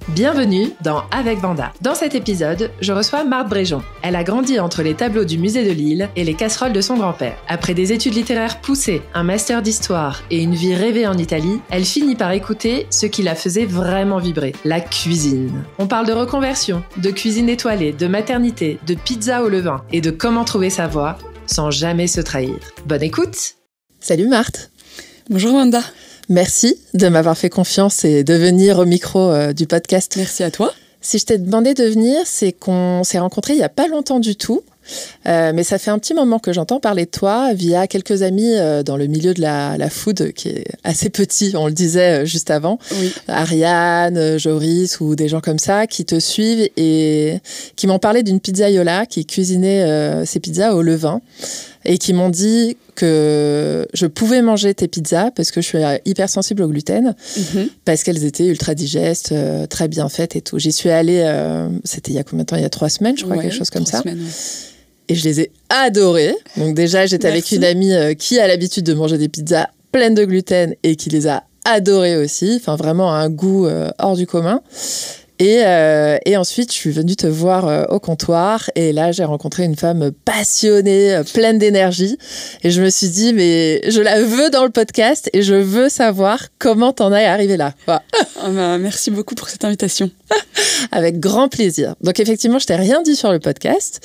Bienvenue dans Avec Vanda. Dans cet épisode, je reçois Marthe Bréjon. Elle a grandi entre les tableaux du musée de Lille et les casseroles de son grand-père. Après des études littéraires poussées, un master d'histoire et une vie rêvée en Italie, elle finit par écouter ce qui la faisait vraiment vibrer, la cuisine. On parle de reconversion, de cuisine étoilée, de maternité, de pizza au levain et de comment trouver sa voie sans jamais se trahir. Bonne écoute! Salut Marthe! Bonjour Wanda. Merci de m'avoir fait confiance et de venir au micro du podcast. Merci à toi. Si je t'ai demandé de venir, c'est qu'on s'est rencontrés il n'y a pas longtemps du tout. Mais ça fait un petit moment que j'entends parler de toi via quelques amis dans le milieu de la food qui est assez petit, on le disait juste avant. Oui. Ariane, Joris ou des gens comme ça qui te suivent et qui m'ont parlé d'une pizzaiola qui cuisinait ses pizzas au levain et qui m'ont dit que je pouvais manger tes pizzas parce que je suis hypersensible au gluten, parce qu'elles étaient ultra digestes, très bien faites et tout. J'y suis allée, c'était il y a combien de temps ? Il y a 3 semaines, je crois, quelque chose comme ça. Semaines, ouais. Et je les ai adorées. Donc déjà, j'étais avec une amie qui a l'habitude de manger des pizzas pleines de gluten et qui les a adorées aussi. Enfin, vraiment un goût hors du commun. Et ensuite, je suis venue te voir au comptoir. Et là, j'ai rencontré une femme passionnée, pleine d'énergie. Et je me suis dit, mais je la veux dans le podcast et je veux savoir comment t'en es arrivée là. Voilà. Merci beaucoup pour cette invitation. Avec grand plaisir. Donc effectivement, je t'ai rien dit sur le podcast,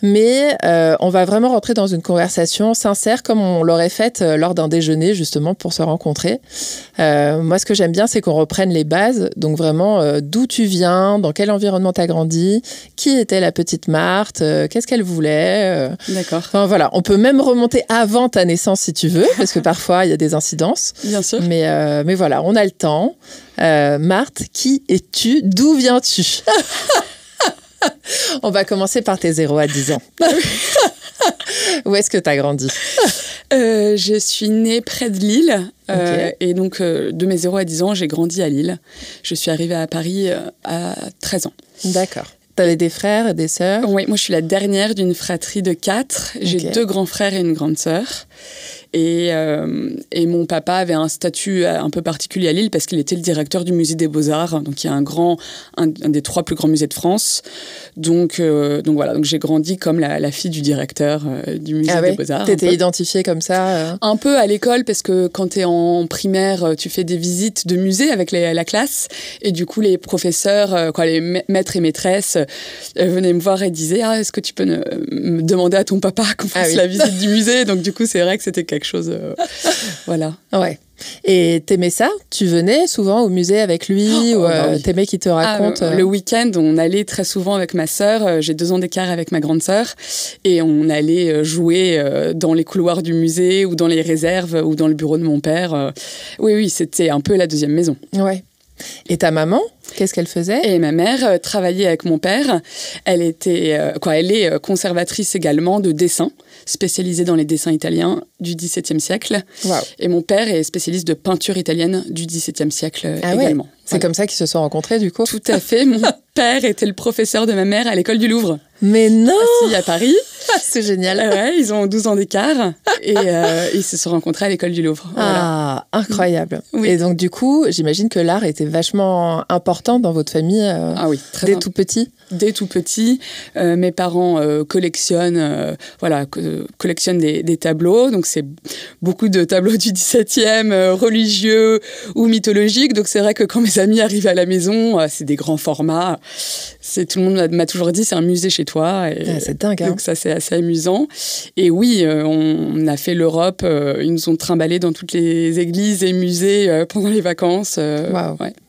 mais on va vraiment rentrer dans une conversation sincère comme on l'aurait faite lors d'un déjeuner justement pour se rencontrer. Moi, ce que j'aime bien, c'est qu'on reprenne les bases. Donc vraiment, d'où tu viens, dans quel environnement tu as grandi, qui était la petite Marthe, qu'est-ce qu'elle voulait. D'accord. Enfin voilà, on peut même remonter avant ta naissance si tu veux, parce que parfois il y a des incidences. Bien sûr. Mais voilà, on a le temps. Marthe, qui es-tu ? D'où viens-tu ? On va commencer par tes 0 à 10 ans. Où est-ce que tu as grandi ? Je suis née près de Lille. Okay. Et donc, de mes 0 à 10 ans, j'ai grandi à Lille. Je suis arrivée à Paris à 13 ans. D'accord. T'avais des frères et des sœurs ? Oui, moi je suis la dernière d'une fratrie de 4. J'ai 2 grands frères et une grande sœur. Et mon papa avait un statut un peu particulier à Lille parce qu'il était le directeur du musée des Beaux-Arts, donc il y a un des 3 plus grands musées de France. Donc voilà, donc j'ai grandi comme la fille du directeur du musée des Beaux-Arts. T'étais identifiée comme ça Un peu à l'école parce que quand t'es en primaire, tu fais des visites de musée avec la classe et du coup les professeurs, les maîtres et maîtresses venaient me voir et disaient « est-ce que tu peux me demander à ton papa qu'on fasse la visite du musée ?» Donc du coup, c'est vrai que c'était quelque chose... voilà. Ouais. Et t'aimais ça ? Tu venais souvent au musée avec lui ou oui. T'aimais qu'il te raconte Le week-end, on allait très souvent avec ma sœur. J'ai 2 ans d'écart avec ma grande sœur. Et on allait jouer dans les couloirs du musée ou dans les réserves ou dans le bureau de mon père. Oui, c'était un peu la deuxième maison. Ouais. Et ta maman, qu'est-ce qu'elle faisait ? Et ma mère travaillait avec mon père. Elle est conservatrice également de dessin, spécialisée dans les dessins italiens du XVIIe siècle. Wow. Et mon père est spécialiste de peinture italienne du XVIIe siècle également. Ouais. C'est comme ça qu'ils se sont rencontrés, du coup ? Tout à fait. Mon père était le professeur de ma mère à l'école du Louvre. Mais non ! Assis à Paris. C'est génial. Ouais, ils ont 12 ans d'écart et ils se sont rencontrés à l'école du Louvre. Ah, voilà. Incroyable. Oui. Et donc, du coup, j'imagine que l'art était vachement important dans votre famille dès tout petit. Dès tout petit, mes parents collectionnent des tableaux. Donc, c'est beaucoup de tableaux du XVIIe, religieux ou mythologiques. Donc, c'est vrai que quand mes amis arrivent à la maison, c'est des grands formats. Tout le monde m'a toujours dit, c'est un musée chez toi. Et c'est dingue. Hein. Donc, ça, c'est assez amusant. Et oui, on a fait l'Europe. Ils nous ont trimballés dans toutes les églises et musées pendant les vacances.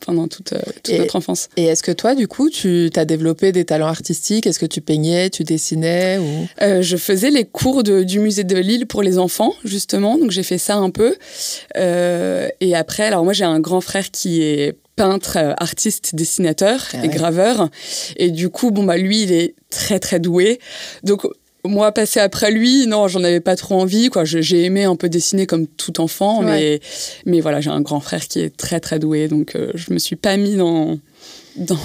Pendant toute notre enfance. Et est-ce que toi, du coup, tu t'as développé des talents artistiques ? Est-ce que tu peignais, tu dessinais ou... Je faisais les cours du musée de Lille pour les enfants, justement. Donc, j'ai fait ça un peu. Et après, alors moi, j'ai un grand frère qui est peintre, artiste, dessinateur et graveur. Et du coup, lui, il est très, très doué. Donc, moi, passer après lui, non, j'en avais pas trop envie, quoi. J'ai aimé un peu dessiner comme tout enfant, mais voilà, j'ai un grand frère qui est très, très doué. Donc, je me suis pas mis dans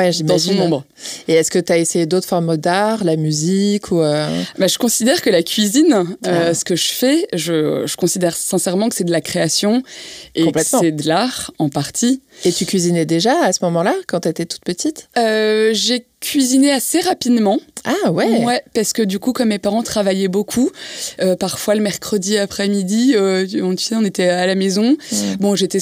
j'imagine. son ombre. Et est-ce que tu as essayé d'autres formes d'art, la musique ou Je considère que la cuisine, ce que je fais, je considère sincèrement que c'est de la création et que c'est de l'art en partie. Et tu cuisinais déjà à ce moment-là, quand tu étais toute petite? J'ai cuisiné assez rapidement. Ah ouais? Ouais, parce que du coup, comme mes parents travaillaient beaucoup, parfois le mercredi après-midi, on était à la maison. Bon, j'étais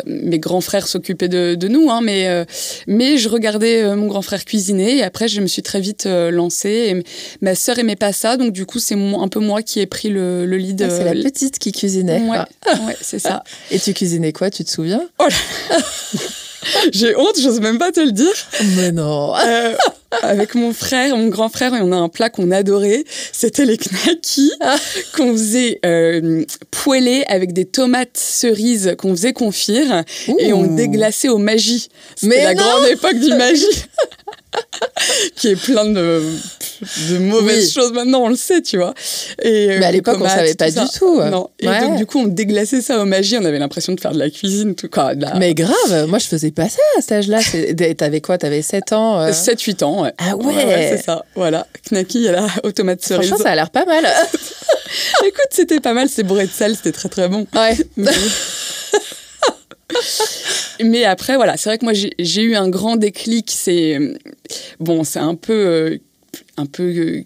mes grands frères s'occupaient de nous, hein, mais je regardais mon grand frère cuisiner et après, je me suis très vite lancée. Et ma sœur aimait pas ça, donc du coup, c'est un peu moi qui ai pris le lead. C'est la petite qui cuisinait. Ouais, c'est ça. Et tu cuisinais quoi, tu te souviens? Oh là. J'ai honte, j'ose même pas te le dire. Mais non. Avec mon grand frère, on a un plat qu'on adorait. C'était les knackis qu'on faisait poêler avec des tomates cerises qu'on faisait confire. Ouh. Et on déglaçait au Maggi. C'était la grande époque du Maggi. Qui est plein de mauvaises choses maintenant, on le sait, tu vois. Mais à l'époque, on ne savait pas du tout. Non. Et donc, du coup, on déglaçait ça au Maggi. On avait l'impression de faire de la cuisine. Tout, quoi, Mais grave, moi, je faisais pas ça à cet âge-là. T'avais quoi? T'avais 7 ans 7-8 ans, ouais. Ah ouais, c'est ça. Voilà. Knacki à la tomate cerise. Franchement, ça a l'air pas mal. Écoute, c'était pas mal. C'est bourré de sel. C'était très, très bon. Ouais. Mais après, voilà, c'est vrai que moi, j'ai eu un grand déclic. C'est un peu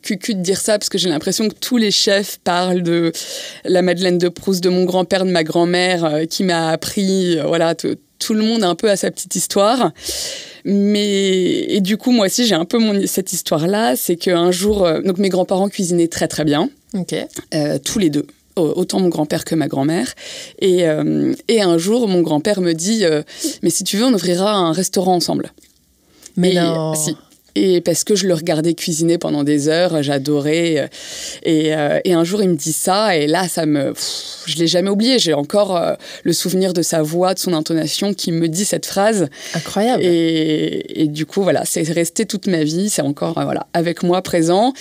cucu de dire ça, parce que j'ai l'impression que tous les chefs parlent de la Madeleine de Proust, de mon grand-père, de ma grand-mère, qui m'a appris, tout le monde a un peu à sa petite histoire. Et du coup, moi aussi, j'ai un peu cette histoire-là. C'est qu'un jour, donc mes grands-parents cuisinaient très, très bien. Okay. Tous les deux. Autant mon grand-père que ma grand-mère. Et un jour, mon grand-père me dit mais si tu veux, on ouvrira un restaurant ensemble. Mais non. Si. Et parce que je le regardais cuisiner pendant des heures, j'adorais. Et un jour, il me dit ça, et là, je l'ai jamais oublié. J'ai encore le souvenir de sa voix, de son intonation qui me dit cette phrase. Incroyable. Et du coup, voilà, c'est resté toute ma vie. C'est encore avec moi présent.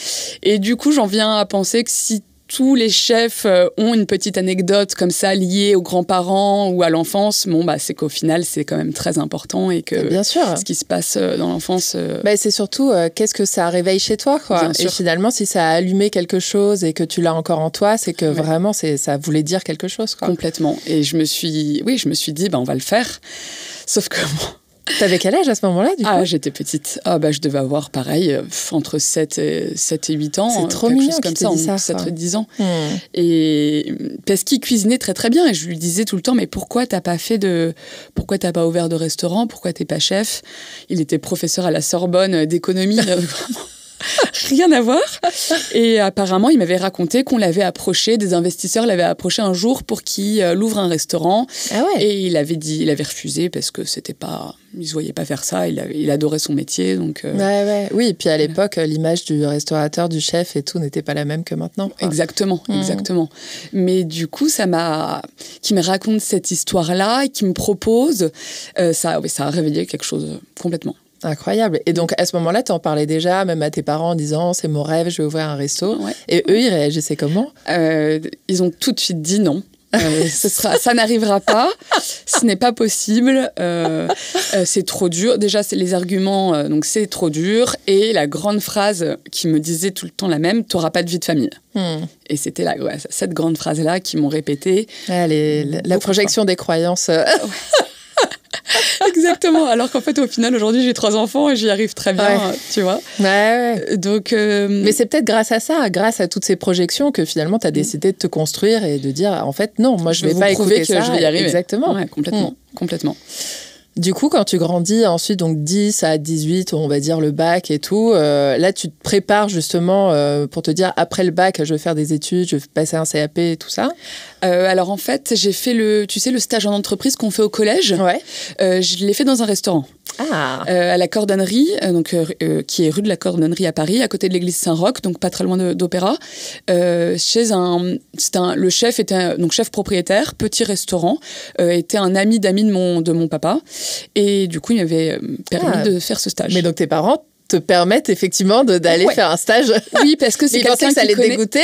Et du coup, j'en viens à penser que si tous les chefs ont une petite anecdote comme ça liée aux grands-parents ou à l'enfance, c'est qu'au final, c'est quand même très important et que bien sûr. Ce qui se passe dans l'enfance... c'est surtout qu'est-ce que ça réveille chez toi, quoi. Et finalement, si ça a allumé quelque chose et que tu l'as encore en toi, c'est que vraiment, ça voulait dire quelque chose, quoi. Complètement. Et je me suis dit, on va le faire. Sauf que... T'avais quel âge à ce moment-là, du coup? J'étais petite. Je devais avoir, pareil, entre 7 et 8 ans. C'est trop mignon comme ça, ça, 7 et 10 ans. Et parce qu'il cuisinait très, très bien. Et je lui disais tout le temps, mais pourquoi t'as pas ouvert de restaurant? Pourquoi t'es pas chef? Il était professeur à la Sorbonne d'économie. Rien à voir. Et apparemment, il m'avait raconté qu'on l'avait approché, des investisseurs l'avaient approché un jour pour qu'il ouvre un restaurant. Ah ouais. Et il avait refusé parce que c'était pas... Il se voyait pas faire ça, il adorait son métier. Donc, Oui, et puis à l'époque, l'image du restaurateur, du chef et tout n'était pas la même que maintenant, quoi. Exactement. Mais du coup, qui me raconte cette histoire-là, qui me propose, ça a réveillé quelque chose complètement. Incroyable. Et donc, à ce moment-là, tu en parlais déjà, même à tes parents, en disant « c'est mon rêve, je vais ouvrir un resto ». Et eux, ils réagissaient comment? Ils ont tout de suite dit non. Ça n'arrivera pas, ce n'est pas possible, c'est trop dur. Déjà, c'est les arguments, donc c'est trop dur. Et la grande phrase qui me disait tout le temps la même, t'auras pas de vie de famille. Et c'était cette grande phrase-là qu'ils m'ont répétée. La projection des croyances. Exactement, alors qu'en fait au final aujourd'hui j'ai 3 enfants et j'y arrive très bien, tu vois. Donc, mais c'est peut-être grâce à ça, grâce à toutes ces projections que finalement tu as décidé de te construire et de dire en fait non, moi je vais pas écouter ça. Je vais y arriver. Exactement. Complètement. Du coup, quand tu grandis ensuite, donc 10 à 18, on va dire le bac et tout, là, tu te prépares justement pour te dire, après le bac, je vais faire des études, je vais passer un CAP et tout ça? Alors, en fait, j'ai fait le stage en entreprise qu'on fait au collège. Je l'ai fait dans un restaurant. À la Cordonnerie, qui est rue de la Cordonnerie à Paris, à côté de l'église Saint-Roch, donc pas très loin d'Opéra. Le chef était donc chef propriétaire, petit restaurant, était un ami d'amis de mon papa. Et du coup, il m'avait permis de faire ce stage. Mais donc, tes parents te permettent effectivement d'aller faire un stage? Oui, parce que c'est quelqu'un que ça allait te dégoûter.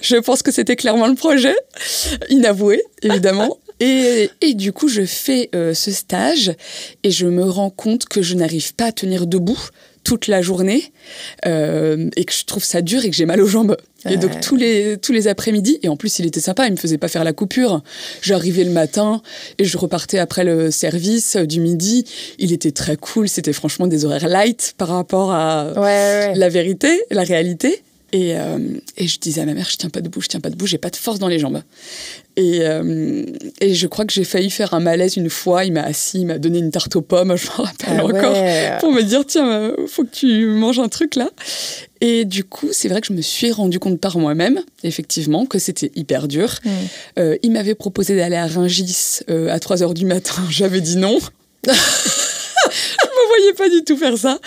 Je pense que c'était clairement le projet, inavoué, évidemment. Et du coup, je fais ce stage et je me rends compte que je n'arrive pas à tenir debout toute la journée et que je trouve ça dur et que j'ai mal aux jambes. Et donc tous les après-midi, et en plus il était sympa, il me faisait pas faire la coupure. J'arrivais le matin et je repartais après le service du midi. Il était très cool, c'était franchement des horaires light par rapport à la vérité, la réalité. Et je disais à ma mère, je tiens pas debout, j'ai pas de force dans les jambes. Et je crois que j'ai failli faire un malaise une fois. Il m'a assis, il m'a donné une tarte aux pommes, je m'en rappelle encore, pour me dire, tiens, faut que tu manges un truc là. Et du coup, c'est vrai que je me suis rendu compte par moi-même, effectivement, que c'était hyper dur. Il m'avait proposé d'aller à Rungis à 3h du matin. J'avais dit non. Je me voyais pas du tout faire ça.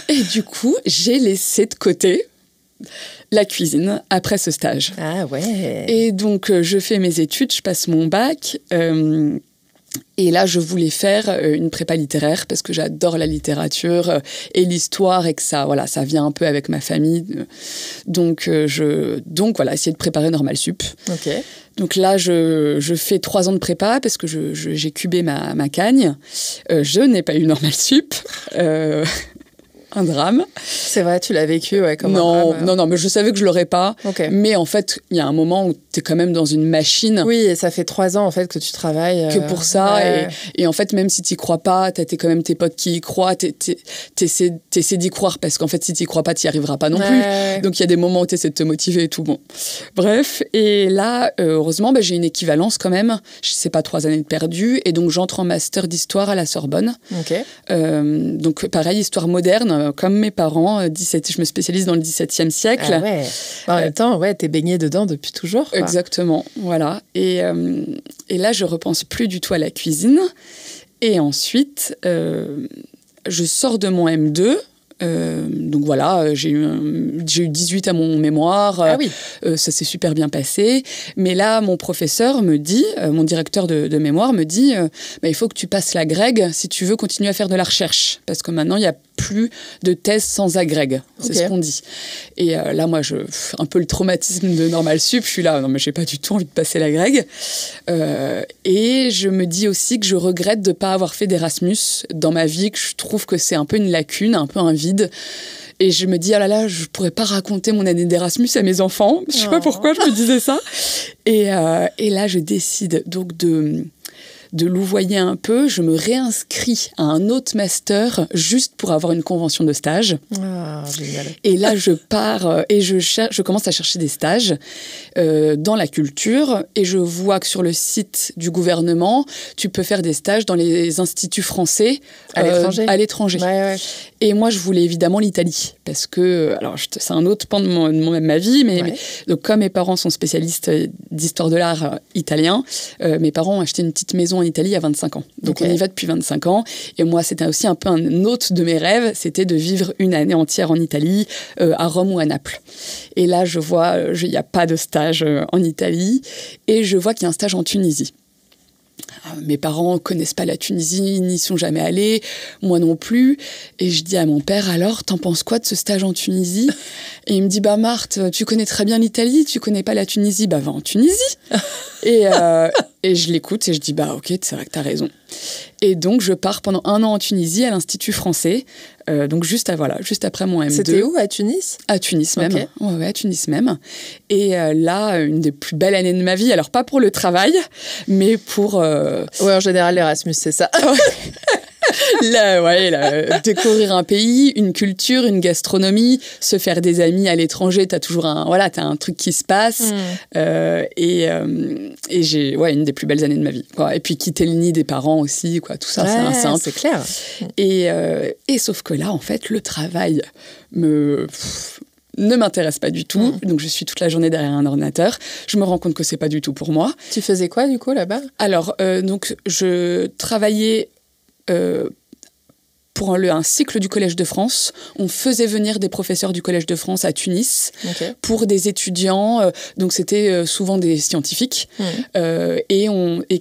Et du coup, j'ai laissé de côté la cuisine après ce stage. Ah ouais. Et donc, je fais mes études, je passe mon bac. Et là, je voulais faire une prépa littéraire parce que j'adore la littérature et l'histoire et que ça vient un peu avec ma famille. Donc voilà, essayer de préparer Normal Sup. Ok. Donc là, je fais 3 ans de prépa parce que j'ai cubé ma cagne. Je n'ai pas eu Normal Sup. Un drame. C'est vrai, tu l'as vécu comme un drame. Non, mais je savais que je l'aurais pas. Okay. Mais en fait, il y a un moment où tu es quand même dans une machine. Oui, et ça fait 3 ans en fait que tu travailles. Que pour ça. Et en fait, même si tu n'y crois pas, tu as quand même tes potes qui y croient. Tu essaies d'y croire parce qu'en fait, si tu n'y crois pas, tu n'y arriveras pas non plus. Donc, il y a des moments où tu essaies de te motiver et tout. Bon. Bref. Et là, heureusement, j'ai une équivalence quand même. Je sais pas, 3 années de perdu. Et donc, j'entre en master d'histoire à la Sorbonne. Okay. Donc, pareil, histoire moderne. Comme mes parents, je me spécialise dans le XVIIe siècle. Ah ouais. En même temps, t'es baignée dedans depuis toujours. Quoi. Exactement, voilà. Et là, je repense plus du tout à la cuisine. Et ensuite, je sors de mon M2. Donc voilà, j'ai eu 18 à mon mémoire. Ah oui. Ça s'est super bien passé. Mais là, mon professeur me dit, mon directeur de mémoire me dit, il faut que tu passes l'agrég si tu veux continuer à faire de la recherche. Parce que maintenant, il n'y a plus de thèse sans agrég. C'est ce qu'on dit. Et là, moi, un peu le traumatisme de Normal Sup, je suis là, non mais j'ai pas du tout envie de passer l'agrég. Et je me dis aussi que je regrette de pas avoir fait d'Erasmus dans ma vie, que je trouve que c'est un peu une lacune, un peu un vide. Et je me dis, oh là là, je pourrais pas raconter mon année d'Erasmus à mes enfants. Je sais pas pourquoi je me disais ça. Et là, je décide donc de louvoyer un peu, je me réinscris à un autre master juste pour avoir une convention de stage. Ah, génial. Et là, je pars et je commence à chercher des stages dans la culture et je vois que sur le site du gouvernement, tu peux faire des stages dans les instituts français à l'étranger. Ouais. Et moi, je voulais évidemment l'Italie parce que, alors, c'est un autre pan de ma vie, mais donc, comme mes parents sont spécialistes d'histoire de l'art italien, mes parents ont acheté une petite maison en Italie à 25 ans. Donc, on y va depuis 25 ans. Et moi, c'était aussi un peu un autre de mes rêves, c'était de vivre une année entière en Italie, à Rome ou à Naples. Et là, je vois, il n'y a pas de stage en Italie. Et je vois qu'il y a un stage en Tunisie. Mes parents ne connaissent pas la Tunisie, n'y sont jamais allés, moi non plus. Et je dis à mon père, alors, t'en penses quoi de ce stage en Tunisie ? Et il me dit, Marthe, tu connais très bien l'Italie, tu connais pas la Tunisie, va en Tunisie. Et je l'écoute et je dis, ok, c'est vrai que t'as raison. Et donc, je pars pendant 1 an en Tunisie à l'Institut français, donc juste après mon M2. C'était où, à Tunis ? À Tunis même. Okay. Ouais, à Tunis même. Et là, une des plus belles années de ma vie, alors pas pour le travail, mais pour... Ouais, en général, l'Erasmus, c'est ça. Découvrir un pays, une culture, une gastronomie, se faire des amis à l'étranger, t'as toujours t'as un truc qui se passe. Et j'ai une des plus belles années de ma vie. Quoi. Et puis quitter le nid des parents aussi, quoi. Tout ça, c'est un simple. C'est clair. Et sauf que là, en fait, le travail ne m'intéresse pas du tout. Donc, je suis toute la journée derrière un ordinateur. Je me rends compte que c'est pas du tout pour moi. Tu faisais quoi, du coup, là-bas ? Alors, donc, je travaillais pour un cycle du Collège de France. On faisait venir des professeurs du Collège de France à Tunis pour des étudiants. Donc, c'était souvent des scientifiques et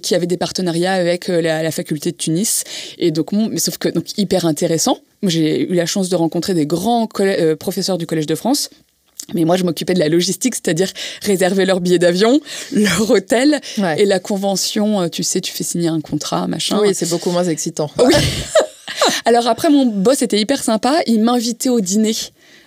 qui avaient des partenariats avec la faculté de Tunis. Et donc, sauf que hyper intéressant. J'ai eu la chance de rencontrer des grands professeurs du Collège de France. Mais moi, je m'occupais de la logistique, c'est-à-dire réserver leur billet d'avion, leur hôtel et la convention. Tu sais, tu fais signer un contrat, machin. Oui, c'est beaucoup moins excitant. Oui. Alors après, mon boss était hyper sympa. Il m'invitait au dîner.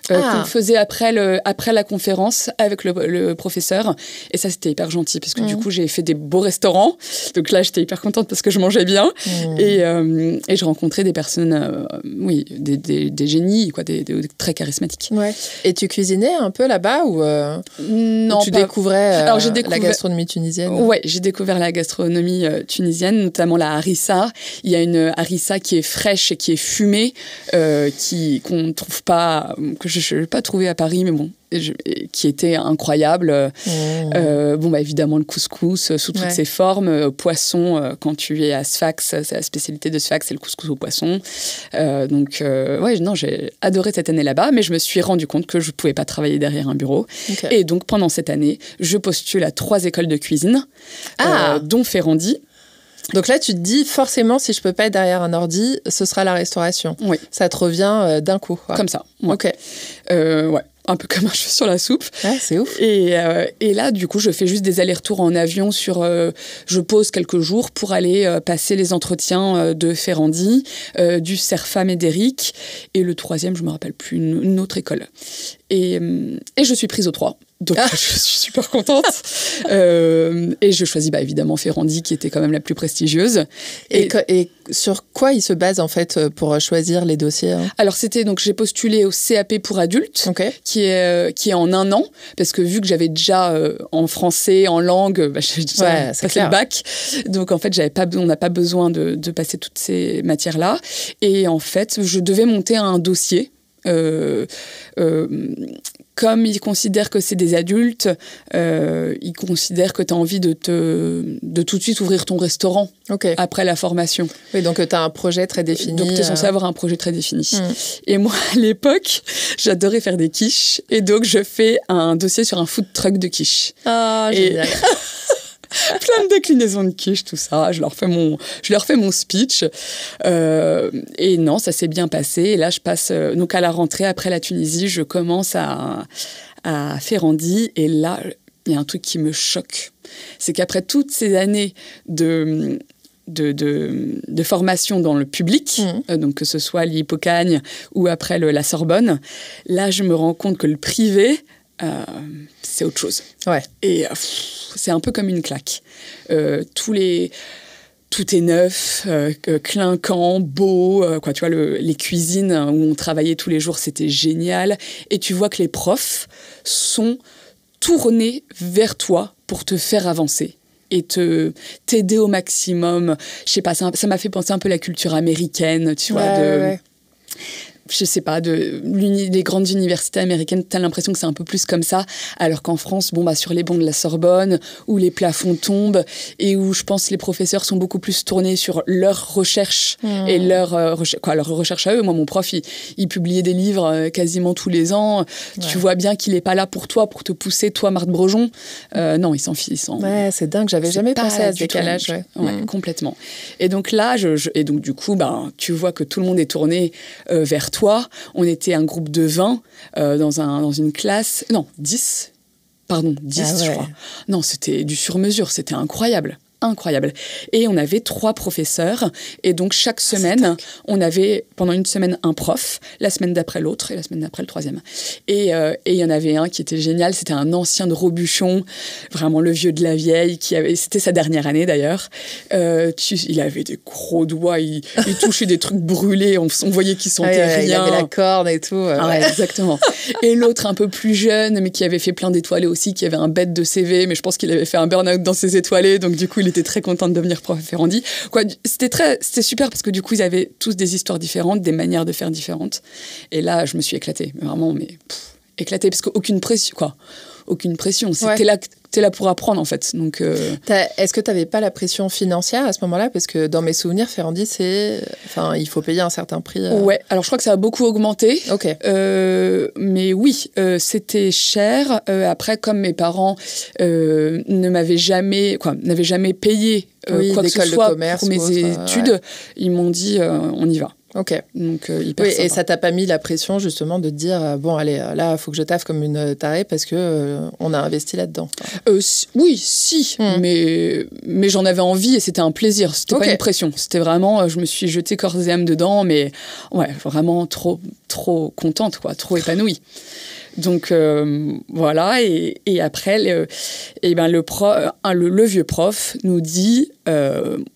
Qu'on faisait après la conférence avec le professeur. Et ça, c'était hyper gentil parce que du coup, j'ai fait des beaux restaurants. Donc là, j'étais hyper contente parce que je mangeais bien. Et je rencontrais des personnes, des génies, quoi, des très charismatiques. Ouais. Et tu cuisinais un peu là-bas ou non, tu découvrais la gastronomie tunisienne? Ouais, j'ai découvert la gastronomie tunisienne, notamment la harissa. Il y a une harissa qui est fraîche et qui est fumée, qu'on ne trouve pas, que je n'ai pas trouvé à Paris, mais bon, qui était incroyable. Évidemment, le couscous sous toutes ses formes. Poisson, quand tu es à Sfax, c'est la spécialité de Sfax, c'est le couscous au poisson. J'ai adoré cette année là-bas, mais je me suis rendu compte que je ne pouvais pas travailler derrière un bureau. Okay. Et donc, pendant cette année, je postule à 3 écoles de cuisine, dont Ferrandi. Donc là, tu te dis, forcément, si je peux pas être derrière un ordi, ce sera la restauration. Oui. Ça te revient d'un coup. Quoi. Comme ça. Ouais. Ok. Un peu comme un cheveu sur la soupe. Ouais, c'est ouf. Et là, du coup, je fais juste des allers-retours en avion je pose quelques jours pour aller passer les entretiens de Ferrandi, du Cerfam et d'Eric. Et le 3e, je me rappelle plus, une autre école. Et je suis prise aux 3. Donc, je suis super contente. Et je choisis évidemment Ferrandi, qui était quand même la plus prestigieuse. Et sur quoi il se base, en fait, pour choisir les dossiers Alors, j'ai postulé au CAP pour adultes, qui est en 1 an, parce que vu que j'avais déjà en français, en langue, j'ai déjà passé le bac. Donc, en fait, on n'a pas besoin de passer toutes ces matières-là. Et en fait, je devais monter un dossier. Comme ils considèrent que c'est des adultes, ils considèrent que tu as envie de tout de suite ouvrir ton restaurant après la formation. Oui, donc tu as un projet très défini. Donc tu es censé avoir un projet très défini. Et moi, à l'époque, j'adorais faire des quiches. Et donc, je fais un dossier sur un food truck de quiches. Ah, génial. Plein de déclinaisons de quiches, tout ça. Je leur fais mon speech. Et non, ça s'est bien passé. Et là, je passe... donc, à la rentrée, après la Tunisie, je commence à Ferrandi. Et là, il y a un truc qui me choque. C'est qu'après toutes ces années de formation dans le public, donc que ce soit l'Hippocagne ou après la Sorbonne, là, je me rends compte que le privé... c'est autre chose. Ouais. Et c'est un peu comme une claque. Tout est neuf, clinquant, beau. Tu vois, les cuisines où on travaillait tous les jours, c'était génial. Et tu vois que les profs sont tournés vers toi pour te faire avancer et t'aider au maximum. Je sais pas, ça m'a fait penser un peu à la culture américaine, tu vois, je sais pas, les grandes universités américaines, t'as l'impression que c'est un peu plus comme ça, alors qu'en France, sur les bancs de la Sorbonne, où les plafonds tombent, et où je pense que les professeurs sont beaucoup plus tournés sur leur recherche et leur recherche à eux. Moi, mon prof, il publiait des livres quasiment tous les ans. Ouais. Tu vois bien qu'il est pas là pour toi, pour te pousser, toi, Marthe Brejon. Non, il s'en fiche. Ouais, c'est dingue, j'avais jamais pensé à ce décalage. Ouais, complètement. Et donc là, et donc du coup, tu vois que tout le monde est tourné vers toi. On était un groupe de 20 dans une classe... Non, 10. Pardon, 10, je crois. Non, c'était du sur-mesure, c'était incroyable. Et on avait 3 professeurs. Et donc, chaque semaine, on avait, pendant une semaine, un prof. La semaine d'après, l'autre. Et la semaine d'après, le 3e. Et il y en avait un qui était génial. C'était un ancien de Robuchon. Vraiment le vieux de la vieille. C'était sa dernière année, d'ailleurs. Il avait des gros doigts. Il touchait des trucs brûlés. On voyait qu'il sentait rien. Il avait la corde et tout. Ouais, exactement. Et l'autre, un peu plus jeune, mais qui avait fait plein d'étoilés aussi, qui avait un bête de CV. Mais je pense qu'il avait fait un burn-out dans ses étoilés. Donc, du coup, il était très content de devenir prof à Ferrandi. C'était super parce que du coup, ils avaient tous des histoires différentes, des manières de faire différentes. Et là, je me suis éclatée. Vraiment, éclatée parce qu'aucune pression, aucune pression. T'es là pour apprendre, en fait. Donc, est-ce que tu n'avais pas la pression financière à ce moment-là? Parce que dans mes souvenirs, Ferrandi, il faut payer un certain prix. Ouais, alors je crois que ça a beaucoup augmenté. Ok. Mais oui, c'était cher. Après, comme mes parents n'avaient jamais payé quoi que ce soit pour mes études, ils m'ont dit on y va. Ok. Donc, hyper sympa. Et ça t'a pas mis la pression, justement, de te dire, bon, allez, là, il faut que je taffe comme une tarée parce que on a investi là-dedans. Oui, si. Mais j'en avais envie et c'était un plaisir. C'était pas une pression. C'était vraiment, je me suis jetée corps et âme dedans, mais ouais, vraiment trop contente, quoi, trop épanouie. Donc voilà, et après, le vieux prof nous dit,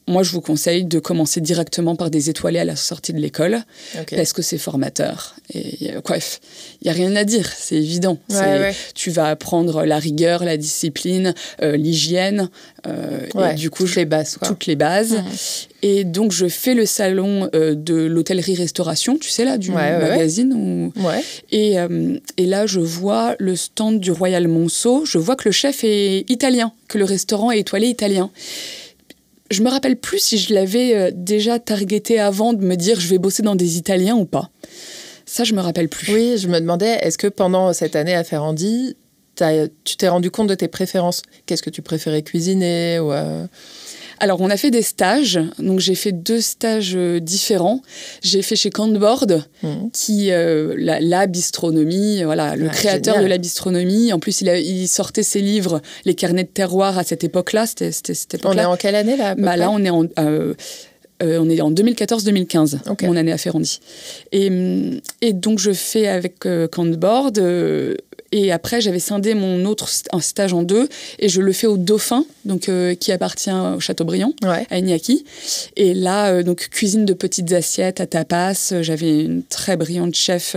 moi je vous conseille de commencer directement par des étoilés à la sortie de l'école, parce que c'est formateur. Et bref, il n'y a rien à dire, c'est évident. Tu vas apprendre la rigueur, la discipline, l'hygiène, et du coup, toutes les bases. Et donc, je fais le salon de l'hôtellerie-restauration, tu sais, là, du magazine. Et là, je vois le stand du Royal Monceau. Je vois que le chef est italien, que le restaurant est étoilé italien. Je me rappelle plus si je l'avais déjà targeté avant de me dire je vais bosser dans des Italiens ou pas. Ça, je me rappelle plus. Oui, je me demandais, est-ce que pendant cette année à Ferrandi, tu t'es rendu compte de tes préférences? Qu'est-ce que tu préférais cuisiner ou Alors, on a fait des stages. Donc, j'ai fait 2 stages différents. J'ai fait chez Candboard, qui la bistronomie, voilà, le créateur de la bistronomie. En plus, il sortait ses livres, les carnets de terroir à cette époque-là. C'était cette époque-là. On est en quelle année, là, à peu près ? Là, on est en 2014-2015, mon année à Ferrandi. Et donc, je fais avec Candboard. Et après, j'avais scindé mon autre stage en 2 et je le fais au Dauphin, donc, qui appartient au Châteaubriand, à Iñaki. Et là, donc, cuisine de petites assiettes à tapas. J'avais une très brillante chef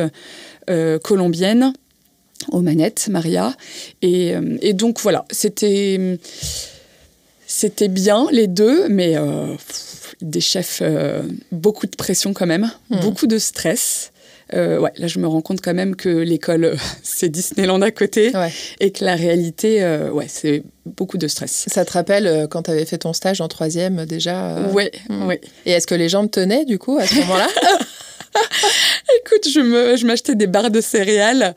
colombienne aux manettes, Maria. Et donc, voilà, c'était bien, les deux, mais des chefs, beaucoup de pression quand même, beaucoup de stress. Là, je me rends compte quand même que l'école, c'est Disneyland à côté et que la réalité, c'est beaucoup de stress. Ça te rappelle quand tu avais fait ton stage en 3e déjà Oui. Et est-ce que les gens te tenaient, du coup, à ce moment-là? Écoute, je m'achetais des barres de céréales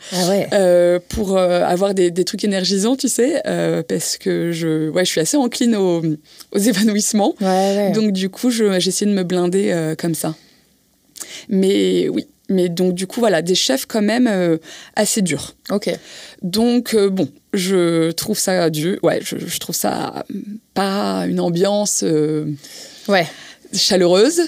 pour avoir des trucs énergisants, tu sais, parce que je suis assez encline aux évanouissements. Donc, du coup, j'essayais de me blinder comme ça. Mais oui. Mais donc, du coup, voilà, des chefs quand même assez durs. Donc, je trouve ça dur. Ouais, je trouve ça pas une ambiance chaleureuse.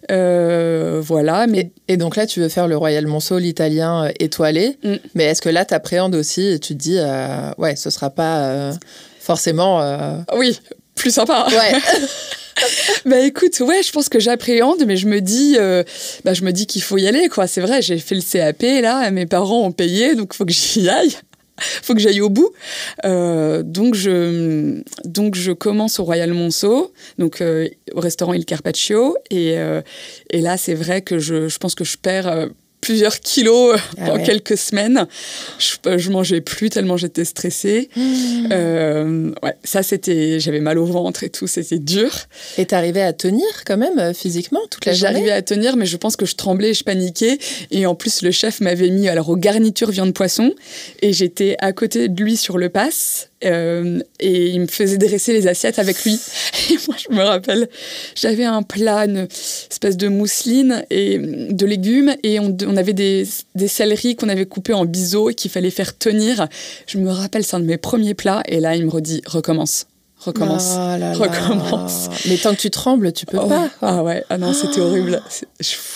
Voilà. Mais... Et donc là, tu veux faire le Royal Monceau, l'italien étoilé. Mais est-ce que là, tu appréhendes aussi et tu te dis, ce sera pas forcément... Oui, plus sympa. Écoute, je pense que j'appréhende, mais je me dis qu'il faut y aller, quoi. C'est vrai, j'ai fait le CAP, là, mes parents ont payé, donc il faut que j'y aille. Faut que j'aille au bout. Donc je commence au Royal Monceau, donc au restaurant Il Carpaccio, et là, c'est vrai que je pense que je perds... plusieurs kilos en quelques semaines. Je mangeais plus tellement j'étais stressée. Ça, j'avais mal au ventre et tout, c'était dur. Et t'arrivais à tenir quand même physiquement toute la journée? J'arrivais à tenir, mais je pense que je tremblais, je paniquais. Et en plus, le chef m'avait mis aux garnitures viande poisson et j'étais à côté de lui sur le pass. Et il me faisait dresser les assiettes avec lui. Et moi, je me rappelle, j'avais un plat, une espèce de mousseline et de légumes, et on avait des céleris qu'on avait coupés en biseaux et qu'il fallait faire tenir. Je me rappelle, c'est un de mes premiers plats, et là, il me redit, recommence. Mais tant que tu trembles, tu peux pas. Ah non, c'était horrible.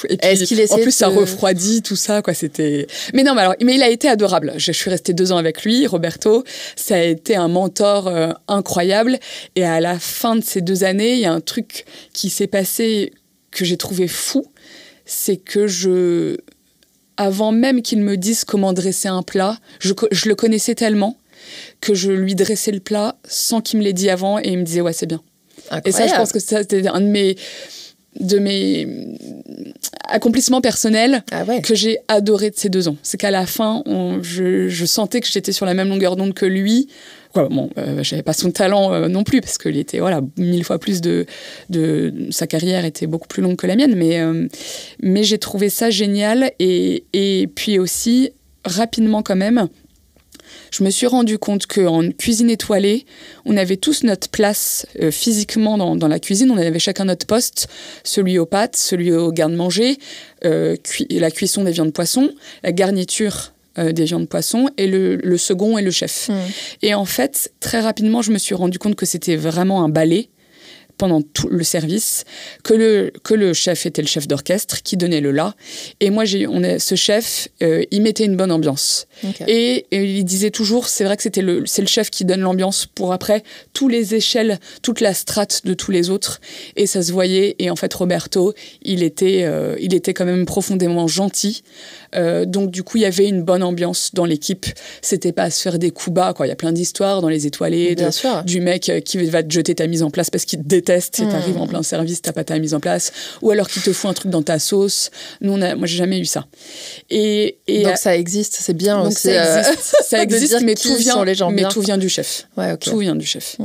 Et puis, est-ce qu'il essayait en plus, ça refroidit tout ça, quoi. C'était. Mais non, mais il a été adorable. Je suis restée 2 ans avec lui, Roberto. Ça a été un mentor incroyable. Et à la fin de ces 2 années, il y a un truc qui s'est passé que j'ai trouvé fou, c'est que avant même qu'il me dise comment dresser un plat, je le connaissais tellement que je lui dressais le plat sans qu'il me l'ait dit avant, et il me disait c'est bien. Incroyable. Et ça, je pense que ça, c'était un de mes accomplissements personnels que j'ai adoré de ces 2 ans. C'est qu'à la fin, je sentais que j'étais sur la même longueur d'onde que lui. J'avais pas son talent non plus, parce qu'il était 1000 fois plus sa carrière était beaucoup plus longue que la mienne, mais j'ai trouvé ça génial, et puis aussi rapidement quand même. je me suis rendu compte qu'en cuisine étoilée, on avait tous notre place physiquement dans la cuisine. On avait chacun notre poste, celui aux pâtes, celui au garde-manger, la cuisson des viandes poisson, la garniture des viandes poisson, et le second est le chef. Et en fait, très rapidement, je me suis rendu compte que c'était vraiment un ballet pendant tout le service, que le chef était le chef d'orchestre qui donnait le là. Et moi, ce chef, il mettait une bonne ambiance. Okay. Et il disait toujours, c'est vrai que c'est le chef qui donne l'ambiance pour après tous les échelles, toute la strate de tous les autres. Et ça se voyait. Et en fait, Roberto, il était quand même profondément gentil. Donc du coup, il y avait une bonne ambiance dans l'équipe. C'était pas à se faire des coups bas, quoi. Il y a plein d'histoires dans les étoilés du mec qui va te jeter ta mise en place parce qu'il te déteste et t'arrives en plein service, t'as pas ta mise en place, ou alors qu'il te fout un truc dans ta sauce. Moi, j'ai jamais eu ça. Et donc ça existe, c'est bien donc aussi. Ça existe, mais tout vient du chef. Ouais, okay. Tout vient du chef.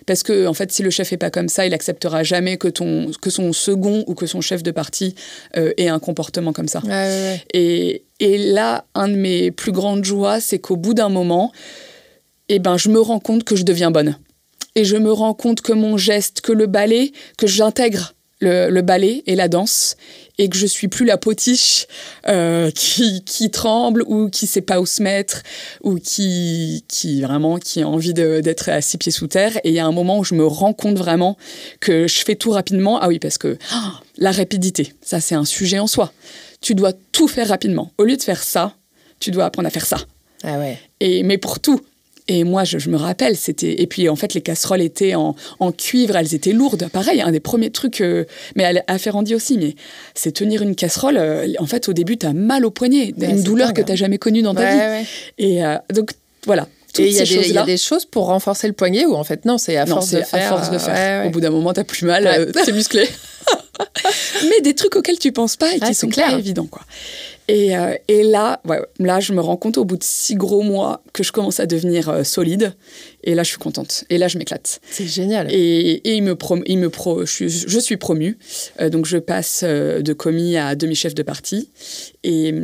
Parce que en fait, si le chef est pas comme ça, il acceptera jamais que son second ou que son chef de partie ait un comportement comme ça. Ouais. Et là, un de mes plus grandes joies, c'est qu'au bout d'un moment, je me rends compte que je deviens bonne. Et je me rends compte que mon geste, que le ballet, que j'intègre le ballet et la danse, et que je suis plus la potiche qui tremble ou qui sait pas où se mettre, ou qui a envie d'être à 6 pieds sous terre. Et il y a un moment où je me rends compte vraiment que je fais tout rapidement. Ah oui, parce que la rapidité, ça c'est un sujet en soi. Tu dois tout faire rapidement. Au lieu de faire ça, tu dois apprendre à faire ça. Ah ouais. Mais pour tout. Et moi, je me rappelle, et puis en fait, les casseroles étaient en cuivre, elles étaient lourdes. Pareil, un des premiers trucs, mais à Ferrandi aussi, mais c'est tenir une casserole. En fait, au début, t'as mal au poignet, une douleur que t'as jamais connue dans ta vie. Ouais. Et donc, voilà. Et il y a des choses pour renforcer le poignet ou en fait, non, c'est à force de faire. Ouais. Au bout d'un moment, t'as plus mal, c'est musclé. Mais des trucs auxquels tu penses pas et qui sont pas évidents, quoi. Et là, je me rends compte au bout de 6 gros mois que je commence à devenir solide. Et là, je suis contente. Et là, je m'éclate. C'est génial. Et je suis promue. Donc, je passe de commis à demi-chef de partie. Et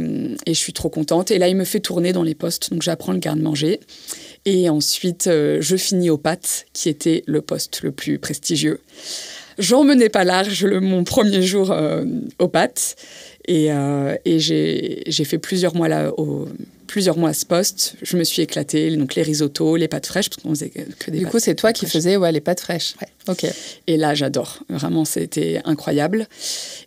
je suis trop contente. Et là, il me fait tourner dans les postes. Donc, j'apprends le garde-manger. Et ensuite, je finis aux pâtes, qui était le poste le plus prestigieux. J'en menais pas large mon premier jour aux pâtes. Et j'ai fait plusieurs mois à ce poste. Je me suis éclatée, donc les risottos, les pâtes fraîches, parce qu'on faisait que des pâtes. Du coup, c'est toi qui faisais les pâtes fraîches. Ouais. Ok. Et là, j'adore. Vraiment, c'était incroyable.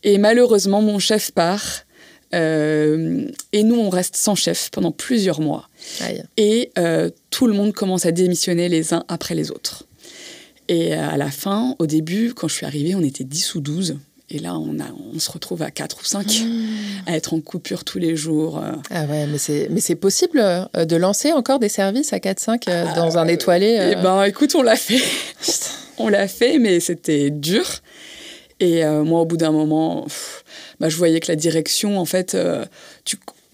Et malheureusement, mon chef part. Et nous, on reste sans chef pendant plusieurs mois. Aïe. Et tout le monde commence à démissionner les uns après les autres. Et à la fin, au début, quand je suis arrivée, on était 10 ou 12. Et là, on se retrouve à 4 ou 5, à être en coupure tous les jours. Ah ouais, mais c'est possible de lancer encore des services à 4-5 dans un étoilé Écoute, on l'a fait. On l'a fait, mais c'était dur. Et moi, au bout d'un moment, je voyais que la direction, en fait,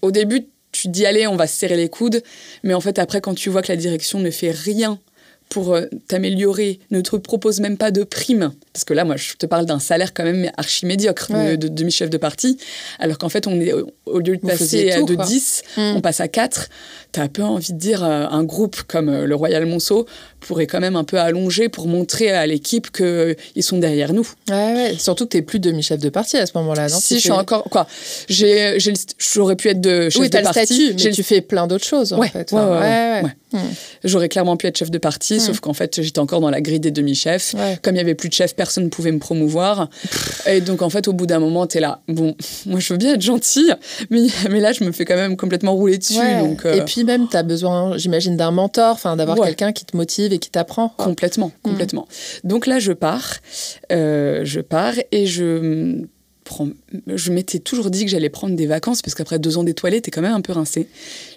au début, tu te dis, allez, on va se serrer les coudes. Mais en fait, après, quand tu vois que la direction ne fait rien pour t'améliorer, ne te propose même pas de prime. Parce que là, moi, je te parle d'un salaire quand même archi médiocre de demi-chef de partie. Alors qu'en fait, on est, au lieu de passer de 10, on passe à 4. T'as un peu envie de dire, un groupe comme le Royal Monceau pourrait quand même un peu allonger pour montrer à l'équipe qu'ils sont derrière nous. Ouais. Surtout que t'es plus demi-chef de partie à ce moment-là, non? Si, je suis encore... Quoi, j'aurais pu être de chef de partie. Oui, t'as le statut, mais tu fais plein d'autres choses, en fait. Ouais. J'aurais clairement pu être chef de partie, sauf qu'en fait, j'étais encore dans la grille des demi-chefs. Ouais. Comme il n'y avait plus de chef, personne ne pouvait me promouvoir. Et donc, en fait, au bout d'un moment, t'es là. Bon, moi, je veux bien être gentille, mais là, je me fais quand même complètement rouler dessus. Ouais. Donc, Et puis même, t'as besoin, j'imagine, d'un mentor, d'avoir quelqu'un qui te motive et qui t'apprend. Complètement. Donc là, je pars et je m'étais toujours dit que j'allais prendre des vacances parce qu'après 2 ans d'étoilée, t'es quand même un peu rincé.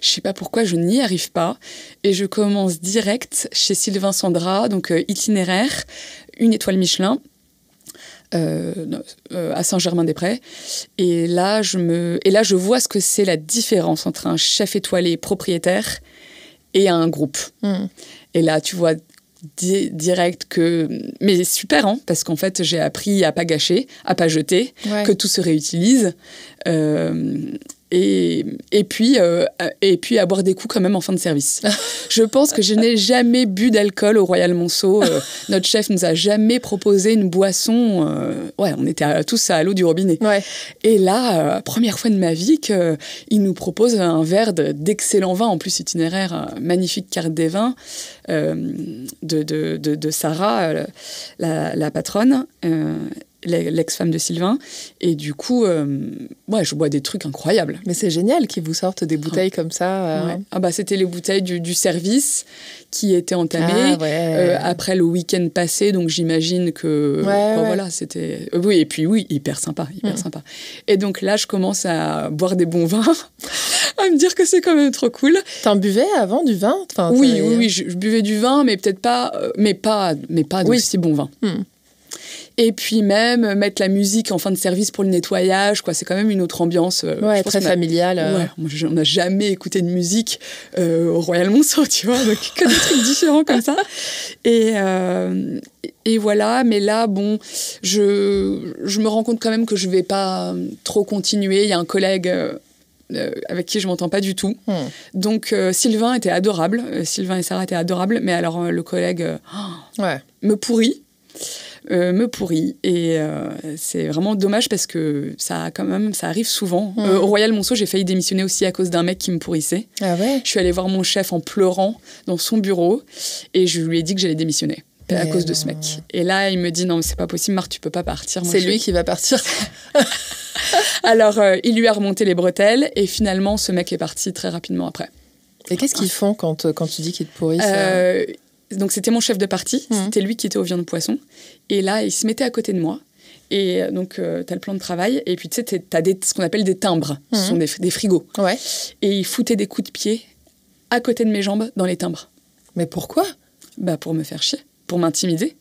Je sais pas pourquoi, je n'y arrive pas. Et je commence direct chez Sylvain Sandra, donc itinéraire, 1 étoile Michelin, à Saint-Germain-des-Prés. Et là, je vois ce que c'est la différence entre un chef étoilé propriétaire et un groupe. Et là, tu vois direct que... Mais super, parce qu'en fait, j'ai appris à pas gâcher, à pas jeter, que tout se réutilise. Et puis à boire des coups quand même en fin de service. Je pense que je n'ai jamais bu d'alcool au Royal Monceau. Notre chef nous a jamais proposé une boisson. On était tous à l'eau du robinet. Ouais. Et là, première fois de ma vie qu'il nous propose un verre d'excellent vin, en plus itinéraire, magnifique carte des vins de Sarah, la patronne. L'ex-femme de Sylvain. Et du coup, je bois des trucs incroyables. Mais c'est génial qu'ils vous sortent des bouteilles comme ça. Ouais. C'était les bouteilles du service qui étaient entamées après le week-end passé. Donc, j'imagine que... Voilà, c'était... Oui, et puis hyper sympa. Et donc là, je commence à boire des bons vins, à me dire que c'est quand même trop cool. T'en buvais avant du vin? Oui, je buvais du vin, mais peut-être pas... mais pas d'aussi bon vin. Et puis même mettre la musique en fin de service pour le nettoyage, quoi. C'est quand même une autre ambiance. Très familiale. Moi, on n'a jamais écouté de musique au Royal Monceau, tu vois, donc que des trucs différents comme ça. Et voilà, mais là, je me rends compte quand même que je vais pas trop continuer. Il y a un collègue avec qui je m'entends pas du tout. Donc Sylvain était adorable, Sylvain et Sarah étaient adorables, mais alors le collègue me pourrit. Et c'est vraiment dommage parce que ça arrive souvent. Au Royal Monceau, j'ai failli démissionner aussi à cause d'un mec qui me pourrissait. Ah ouais? Je suis allée voir mon chef en pleurant dans son bureau et je lui ai dit que j'allais démissionner à cause de ce mec. Et là, il me dit non, mais c'est pas possible, Marthe, tu peux pas partir. C'est lui qui va partir. Alors, il lui a remonté les bretelles et finalement, ce mec est parti très rapidement après. Et qu'est-ce qu'ils font quand tu dis qu'ils te pourrissent Donc, c'était mon chef de partie. C'était lui qui était aux viandes poisson. Et là, il se mettait à côté de moi. Et donc, tu as le plan de travail. Et puis, tu sais, tu as ce qu'on appelle des timbres. Ce sont des frigos. Ouais. Et il foutait des coups de pied à côté de mes jambes dans les timbres. Mais pourquoi? Pour me faire chier. Pour m'intimider.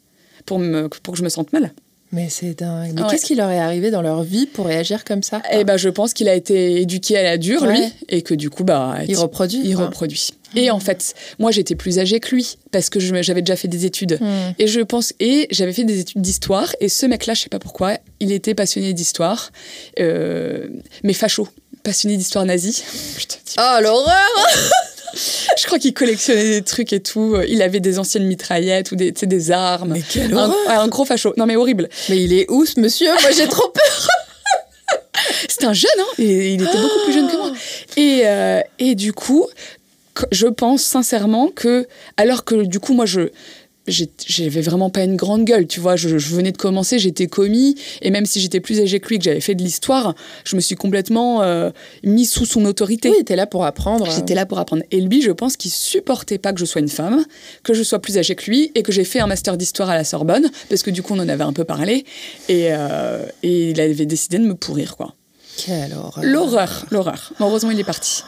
Pour que je me sente mal. Mais c'est dingue. Mais qu'est-ce qui leur est arrivé dans leur vie pour réagir comme ça? Je pense qu'il a été éduqué à la dure, lui. Et que du coup, il reproduit. Il reproduit. Et en fait, moi, j'étais plus âgée que lui parce que j'avais déjà fait des études. Et j'avais fait des études d'histoire. Et ce mec-là, je sais pas pourquoi, il était passionné d'histoire, mais facho, passionné d'histoire nazie. Oh, l'horreur! Je crois qu'il collectionnait des trucs et tout. Il avait des anciennes mitraillettes ou des armes. Mais quelle horreur! Un gros facho. Non, mais horrible. Mais il est où, ce monsieur? Moi, j'ai trop peur! C'était un jeune, hein? Et il était beaucoup plus jeune que moi. Et du coup... Je pense sincèrement que, alors que du coup, moi, j'avais vraiment pas une grande gueule, tu vois, je venais de commencer, j'étais commis, et même si j'étais plus âgée que lui, que j'avais fait de l'histoire, je me suis complètement mis sous son autorité. Oui, t'es là pour apprendre. J'étais là pour apprendre. Et lui, je pense qu'il supportait pas que je sois une femme, que je sois plus âgée que lui, et que j'ai fait un master d'histoire à la Sorbonne, parce que du coup, on en avait un peu parlé, et il avait décidé de me pourrir, quoi. Quelle horreur. L'horreur. Heureusement, il est parti.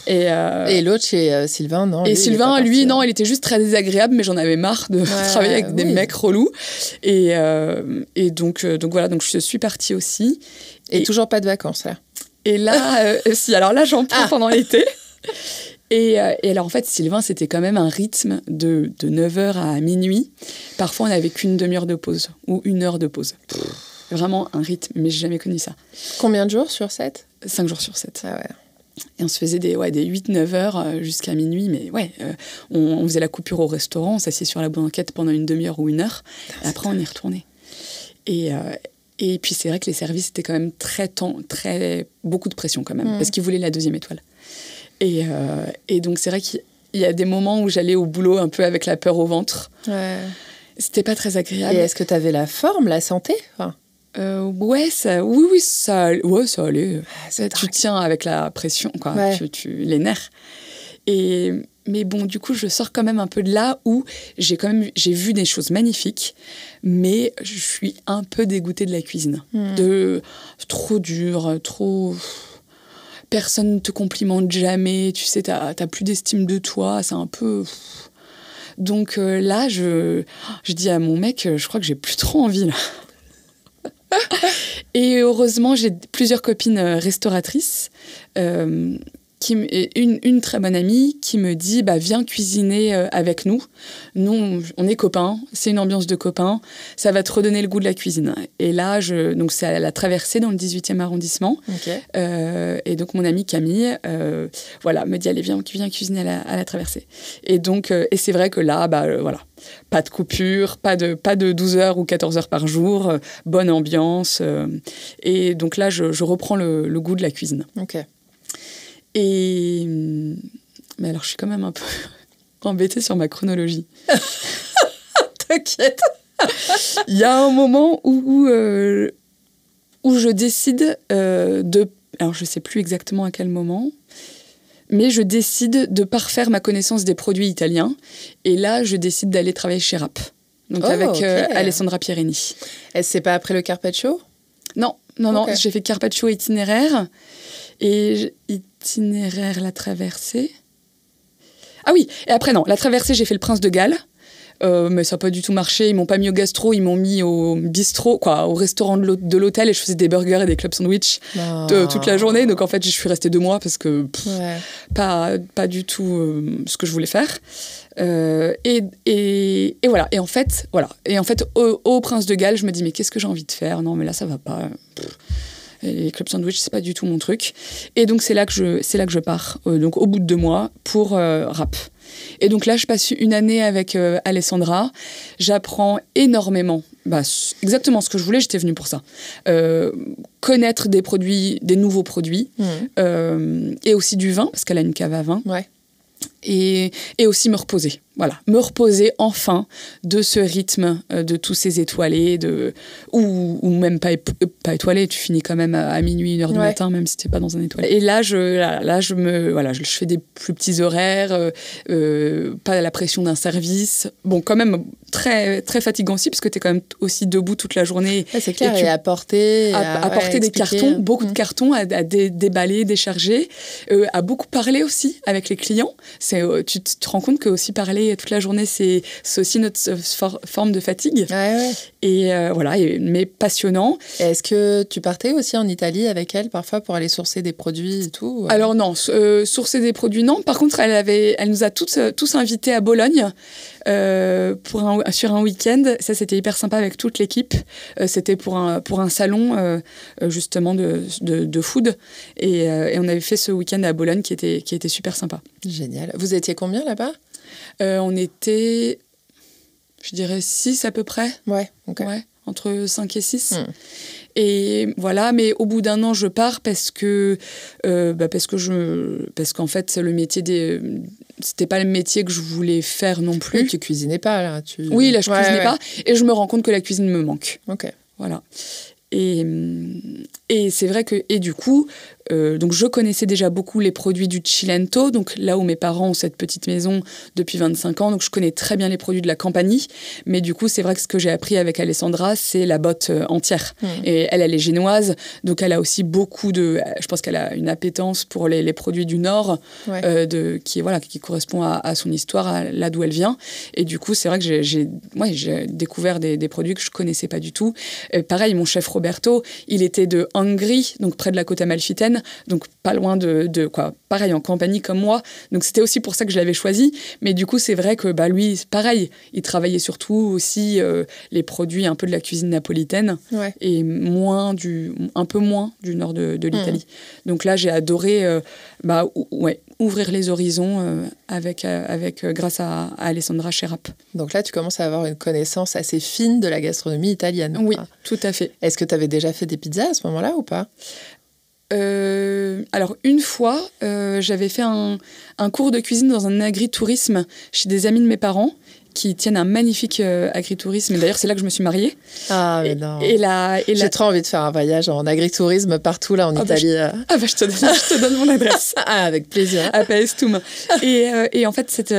Et l'autre, chez Sylvain, non? Et Sylvain, lui, non, il était juste très désagréable, mais j'en avais marre de travailler avec des mecs relous. Et donc voilà, donc je suis partie aussi. Et toujours pas de vacances, là? Et là, si, alors là, j'en prends pendant l'été. Et alors, en fait, Sylvain, c'était quand même un rythme de 9h à minuit. Parfois, on n'avait qu'une demi-heure de pause ou 1 heure de pause. Vraiment un rythme, mais j'ai jamais connu ça. Combien de jours sur 7? 5 jours sur 7. Ah ouais. Et on se faisait des 8-9 heures jusqu'à minuit, mais on faisait la coupure au restaurant, on s'assied sur la banquette pendant une demi-heure ou 1 heure, et après on y retournait. Et puis c'est vrai que les services étaient quand même beaucoup de pression quand même, parce qu'ils voulaient la 2e étoile. Et donc c'est vrai qu'il y a des moments où j'allais au boulot un peu avec la peur au ventre. Ouais. C'était pas très agréable. Et est-ce que tu avais la forme, la santé? Ça allait. Tu tiens avec la pression, quoi. Ouais. Les nerfs. Mais bon, du coup, je sors quand même un peu de là où j'ai vu des choses magnifiques, mais je suis un peu dégoûtée de la cuisine. Trop dur, trop... Personne ne te complimente jamais, tu sais, t'as plus d'estime de toi, c'est un peu... Donc là, je dis à mon mec, je crois que j'ai plus trop envie, là. Et heureusement, j'ai plusieurs copines restauratrices une très bonne amie qui me dit viens cuisiner avec nous. Nous, on est copains, c'est une ambiance de copains, ça va te redonner le goût de la cuisine. Et là, donc c'est à la Traversée dans le 18e arrondissement. Okay. Et donc mon amie Camille me dit allez viens cuisiner à la Traversée. Et donc et c'est vrai que là pas de coupure, pas de 12 heures ou 14 heures par jour, bonne ambiance. Et donc là, je reprends le goût de la cuisine. Ok. Mais alors, je suis quand même un peu embêtée sur ma chronologie. T'inquiète. Il y a un moment où je décide alors, je ne sais plus exactement à quel moment, mais je décide de parfaire ma connaissance des produits italiens. Et là, je décide d'aller travailler chez Rapp, donc avec Alessandra Pierini. Et c'est pas après le Carpaccio ? Non, j'ai fait Carpaccio itinéraire. Et itinéraire la Traversée. Ah oui, et après non, la Traversée, j'ai fait le Prince de Galles. Mais ça n'a pas du tout marché. Ils m'ont pas mis au gastro, ils m'ont mis au bistrot, au restaurant de l'hôtel, et je faisais des burgers et des club sandwich toute la journée. Donc en fait, je suis restée 2 mois parce que pas du tout ce que je voulais faire. Et voilà. Et en fait, au Prince de Galles, je me dis mais qu'est-ce que j'ai envie de faire ? Non, mais là ça va pas. Les club sandwich, c'est pas du tout mon truc. Et donc c'est là que je pars. Donc au bout de 2 mois pour Rapp. Et donc là, je passe une année avec Alessandra. J'apprends énormément. Exactement ce que je voulais, j'étais venue pour ça. Connaître des nouveaux produits. Et aussi du vin, parce qu'elle a une cave à vin. Ouais. Et aussi me reposer. Voilà, me reposer enfin de ce rythme, de tous ces étoilés, ou même pas étoilés, tu finis quand même à minuit, 1h du matin, même si t'es pas dans un étoilé. Et là, je fais des plus petits horaires, pas la pression d'un service. Bon, quand même très, très fatigant aussi, parce que t'es quand même aussi debout toute la journée. Ouais, c'est clair, et à porter des cartons, beaucoup de cartons, à déballer, décharger, à beaucoup parler aussi avec les clients. Tu te rends compte que aussi parler toute la journée, c'est aussi notre forme de fatigue. Ouais. Et mais passionnant. Et est-ce que tu partais aussi en Italie avec elle parfois pour aller sourcer des produits et tout ? Alors non, sourcer des produits non. Par contre, elle nous a tous invités à Bologne sur un week-end. Ça, c'était hyper sympa avec toute l'équipe. C'était pour un salon justement de food. Et on avait fait ce week-end à Bologne qui était super sympa. Génial. Vous étiez combien là-bas ? On était, je dirais 6 à peu près. Ouais, ok. Ouais, entre 5 et 6. Et voilà, mais au bout d'un an, je pars parce qu'en fait, le métier c'était pas le métier que je voulais faire non plus. Oui, tu cuisinais pas, là. Oui, là, je cuisinais pas. Et je me rends compte que la cuisine me manque. Ok. Voilà. Et c'est vrai que... Et du coup... donc je connaissais déjà beaucoup les produits du Cilento, donc là où mes parents ont cette petite maison depuis 25 ans, donc je connais très bien les produits de la Campanie, mais du coup c'est vrai que ce que j'ai appris avec Alessandra, c'est la botte entière. Et elle est génoise, donc elle a aussi je pense qu'elle a une appétence pour les produits du Nord, qui correspond à son histoire, là d'où elle vient, et du coup c'est vrai que j'ai découvert des produits que je connaissais pas du tout. Pareil, mon chef Roberto, il était de Hongrie, donc près de la côte amalfitaine, donc pas loin pareil, en Campanie comme moi. Donc c'était aussi pour ça que je l'avais choisi. Mais du coup, c'est vrai que lui, pareil, il travaillait surtout aussi les produits un peu de la cuisine napolitaine et un peu moins du nord de l'Italie. Donc là, j'ai adoré ouvrir les horizons grâce à Alessandra chez Rapp. Donc là, tu commences à avoir une connaissance assez fine de la gastronomie italienne. Oui, tout à fait. Est-ce que tu avais déjà fait des pizzas à ce moment-là ou pas ? Alors une fois, j'avais fait un cours de cuisine dans un agritourisme chez des amis de mes parents qui tiennent un magnifique agritourisme. Et d'ailleurs, c'est là que je me suis mariée. Ah, mais non. J'ai trop envie de faire un voyage en agritourisme partout là en Italie. Je te donne mon adresse. Avec plaisir. À Paestum. Et en fait,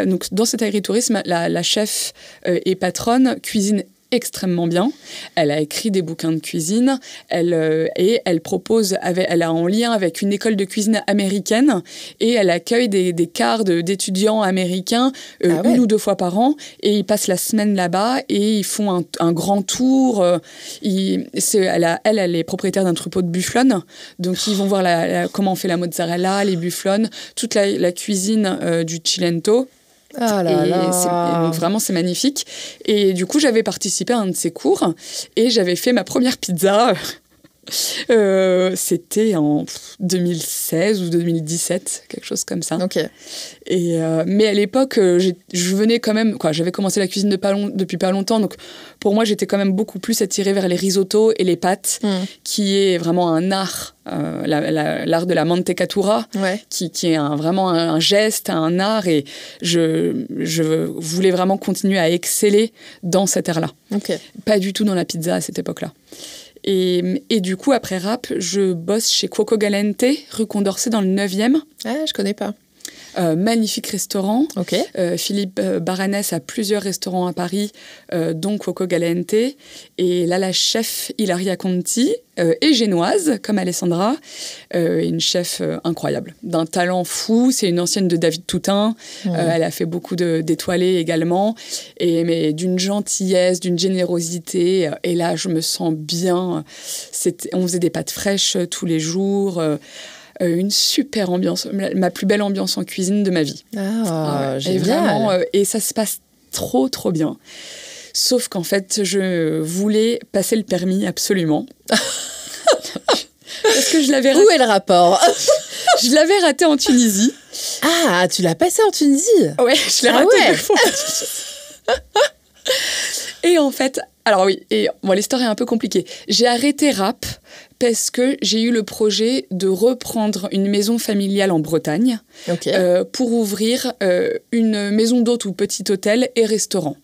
donc, dans cet agritourisme, la chef et patronne cuisine extrêmement bien. Elle a écrit des bouquins de cuisine. Elle propose, elle a en lien avec une école de cuisine américaine et elle accueille des quarts d'étudiants américains une ou 2 fois par an et ils passent la semaine là-bas et ils font un grand tour. Elle est propriétaire d'un troupeau de bufflonnes, donc ils vont voir comment on fait la mozzarella, les bufflonnes, toute la cuisine du Cilento. Ah là là. Donc vraiment, c'est magnifique. Et du coup, j'avais participé à un de ces cours et j'avais fait ma première pizza. C'était en 2016 ou 2017, quelque chose comme ça. Ok. Mais à l'époque, je venais quand même... j'avais commencé la cuisine depuis pas longtemps, donc pour moi, j'étais quand même beaucoup plus attirée vers les risottos et les pâtes, qui est vraiment un art, l'art de la mantecatura, qui est vraiment un geste, un art, et je voulais vraiment continuer à exceller dans cet art-là. Okay. Pas du tout dans la pizza à cette époque-là. Et du coup, après rap, je bosse chez Cuoco Galente, rue Condorcet, dans le 9e. Ah, je connais pas. Magnifique restaurant. Okay. Philippe Baranès a plusieurs restaurants à Paris, dont Cuoco Galente. Et là, la chef Ilaria Conti est génoise, comme Alessandra. Une chef incroyable, d'un talent fou. C'est une ancienne de David Toutain. Elle a fait beaucoup d'étoilés également. Mais d'une gentillesse, d'une générosité. Et là, je me sens bien. On faisait des pâtes fraîches tous les jours. Une super ambiance, ma plus belle ambiance en cuisine de ma vie. Génial. Et ça se passe trop, trop bien. Sauf qu'en fait, je voulais passer le permis absolument. Parce que je l'avais raté. Où est le rapport? Je l'avais raté en Tunisie. Ah, tu l'as passé en Tunisie? Ouais, je l'ai raté 2 fois. Et en fait, alors oui, l'histoire est un peu compliquée. J'ai arrêté rap parce que j'ai eu le projet de reprendre une maison familiale en Bretagne pour ouvrir une maison d'hôtes ou petit hôtel et restaurant.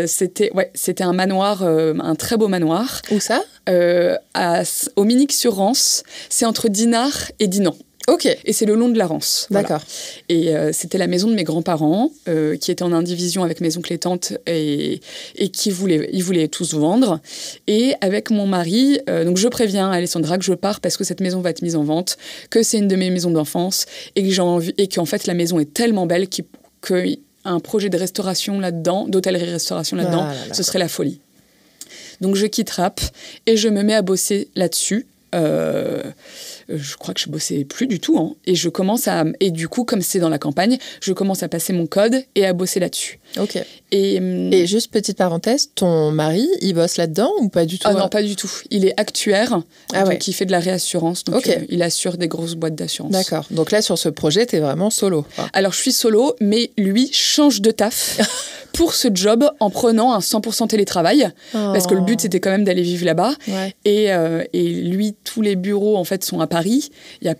C'était un manoir, un très beau manoir. Où ça? Au Minic-sur-Rance. C'est entre Dinard et Dinan. Ok. Et c'est le long de la Rance. D'accord. Voilà. Et c'était la maison de mes grands-parents, qui étaient en indivision avec mes oncles et tantes, et ils voulaient tous vendre. Et avec mon mari, donc je préviens Alessandra que je pars parce que cette maison va être mise en vente, que c'est une de mes maisons d'enfance, et qu'en fait la maison est tellement belle qu'un projet de restauration là-dedans, d'hôtellerie-restauration là-dedans, ce serait la folie. Donc je quitte Rap et je me mets à bosser là-dessus. Je crois que je bossais plus du tout, hein. Et du coup, comme c'est dans la campagne, je commence à passer mon code et à bosser là-dessus. Ok. Et juste petite parenthèse, ton mari, il bosse là-dedans ou pas du tout? Ah non, pas du tout. Il est actuaire, donc il fait de la réassurance, donc il assure des grosses boîtes d'assurance. D'accord. Donc là, sur ce projet, t'es vraiment solo. Alors, je suis solo, mais lui change de taf pour ce job en prenant un 100% télétravail, parce que le but, c'était quand même d'aller vivre là-bas. Ouais. Et lui, tous les bureaux, en fait, sont à Paris.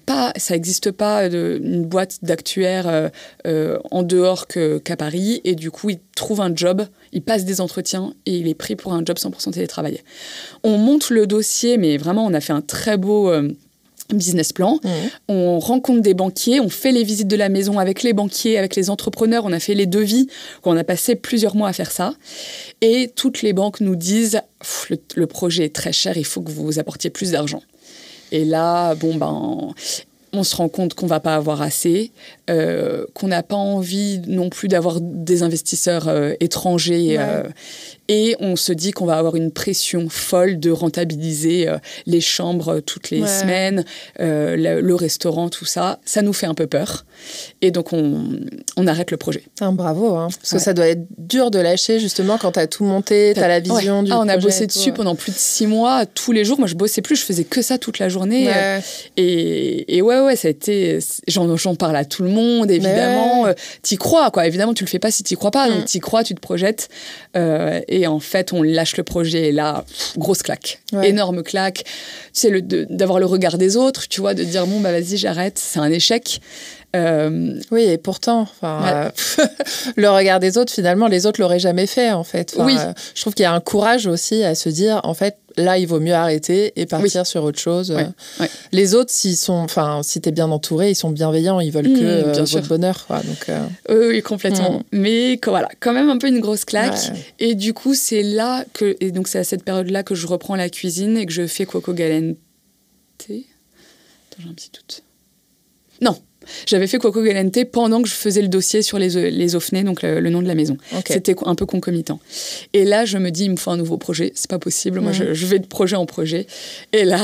Ça n'existe pas une boîte d'actuaires en dehors qu'à Paris. Et du coup, il trouve un job, il passe des entretiens et il est pris pour un job 100% télétravail. On monte le dossier, mais vraiment, on a fait un très beau business plan. On rencontre des banquiers, on fait les visites de la maison avec les banquiers, avec les entrepreneurs, on a fait les devis, on a passé plusieurs mois à faire ça. Et toutes les banques nous disent « le projet est très cher, il faut que vous apportiez plus d'argent ». Et là, on se rend compte qu'on ne va pas avoir assez, qu'on n'a pas envie non plus d'avoir des investisseurs étrangers. Et on se dit qu'on va avoir une pression folle de rentabiliser les chambres toutes les semaines, le restaurant, tout ça. Ça nous fait un peu peur. Et donc, on arrête le projet. Bravo, hein. Parce que ça doit être dur de lâcher, justement, quand tu as tout monté, tu as la vision du projet. On a bossé dessus pendant plus de 6 mois, tous les jours. Moi, je bossais plus, je faisais que ça toute la journée. Et ça a été... J'en parle à tout le monde, évidemment. T'y crois, quoi. Évidemment, tu le fais pas si t'y crois pas. Donc, t'y crois, tu te projettes. Et en fait, on lâche le projet. Et là, grosse claque. Énorme claque. Tu sais, d'avoir le regard des autres, tu vois, de dire, bon, vas-y, j'arrête. C'est un échec. Oui, et pourtant, le regard des autres, finalement, les autres l'auraient jamais fait, en fait. Je trouve qu'il y a un courage aussi à se dire, en fait, là, il vaut mieux arrêter et partir sur autre chose. Ouais. Les autres, si t'es bien entouré, ils sont bienveillants, ils veulent que votre bonheur. Quoi, donc, oui, complètement. Mais voilà, quand même un peu une grosse claque. Ouais. Et du coup, c'est à cette période-là que je reprends la cuisine et que je fais Cuoco Galente. Attends, j'ai un petit doute. Non, j'avais fait Cuoco Galente pendant que je faisais le dossier sur les OFNE, donc le nom de la maison. Okay. C'était un peu concomitant. Et là, je me dis, il me faut un nouveau projet. C'est pas possible. Moi, je vais de projet en projet. Et là,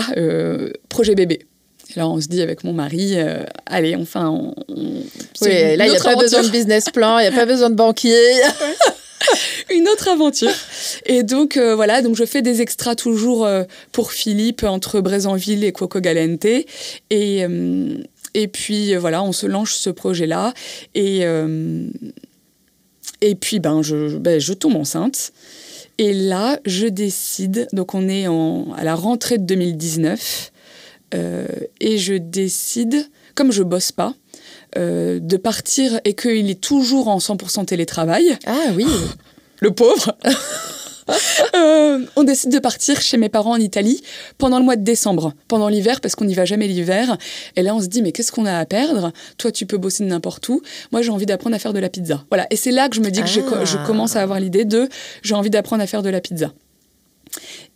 projet bébé. Et là, on se dit avec mon mari, allez, enfin... oui, là, il n'y a pas besoin de business plan, il n'y a pas besoin de banquier. Une autre aventure. Et donc, voilà, donc je fais des extras toujours pour Philippe entre Brézanville et Cuoco Galente. Et puis, voilà, on se lance ce projet-là. Et puis, je tombe enceinte. Et là, je décide, donc on est à la rentrée de 2019, et je décide, comme je bosse pas, de partir et qu'il est toujours en 100% télétravail. Ah oui. Le pauvre. On décide de partir chez mes parents en Italie pendant le mois de décembre, pendant l'hiver, parce qu'on n'y va jamais l'hiver. Et là, on se dit, mais qu'est-ce qu'on a à perdre ? Toi, tu peux bosser de n'importe où. Moi, j'ai envie d'apprendre à faire de la pizza. Voilà. Et c'est là que je me dis que je commence à avoir l'idée j'ai envie d'apprendre à faire de la pizza.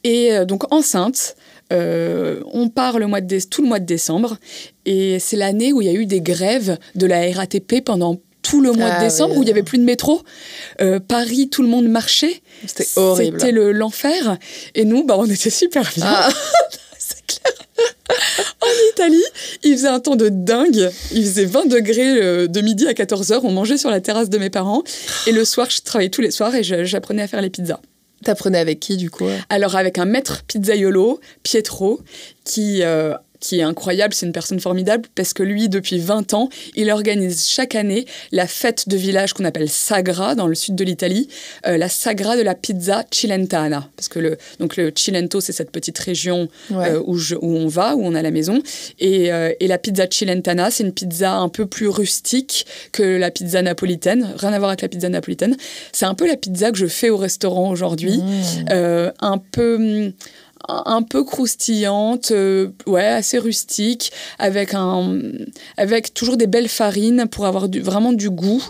Et donc, enceinte, on part tout le mois de décembre. Et c'est l'année où il y a eu des grèves de la RATP pendant tout le mois de décembre, où il n'y avait plus de métro. Paris, tout le monde marchait. C'était horrible. C'était l'enfer. Et nous, on était super bien. C'est clair. En Italie, il faisait un temps de dingue. Il faisait 20 degrés de midi à 14h. On mangeait sur la terrasse de mes parents. Et le soir, je travaillais tous les soirs et j'apprenais à faire les pizzas. T'apprenais avec qui, du coup ? Alors, avec un maître pizzaiolo, Pietro, qui est incroyable, c'est une personne formidable, parce que lui, depuis 20 ans, il organise chaque année la fête de village qu'on appelle Sagra, dans le sud de l'Italie, la Sagra de la pizza cilentana. Parce que le Cilento, c'est cette petite région où on va, où on a la maison. Et la pizza cilentana, c'est une pizza un peu plus rustique que la pizza napolitaine. Rien à voir avec la pizza napolitaine. C'est un peu la pizza que je fais au restaurant aujourd'hui. Un peu croustillante, assez rustique, avec toujours des belles farines pour avoir vraiment du goût,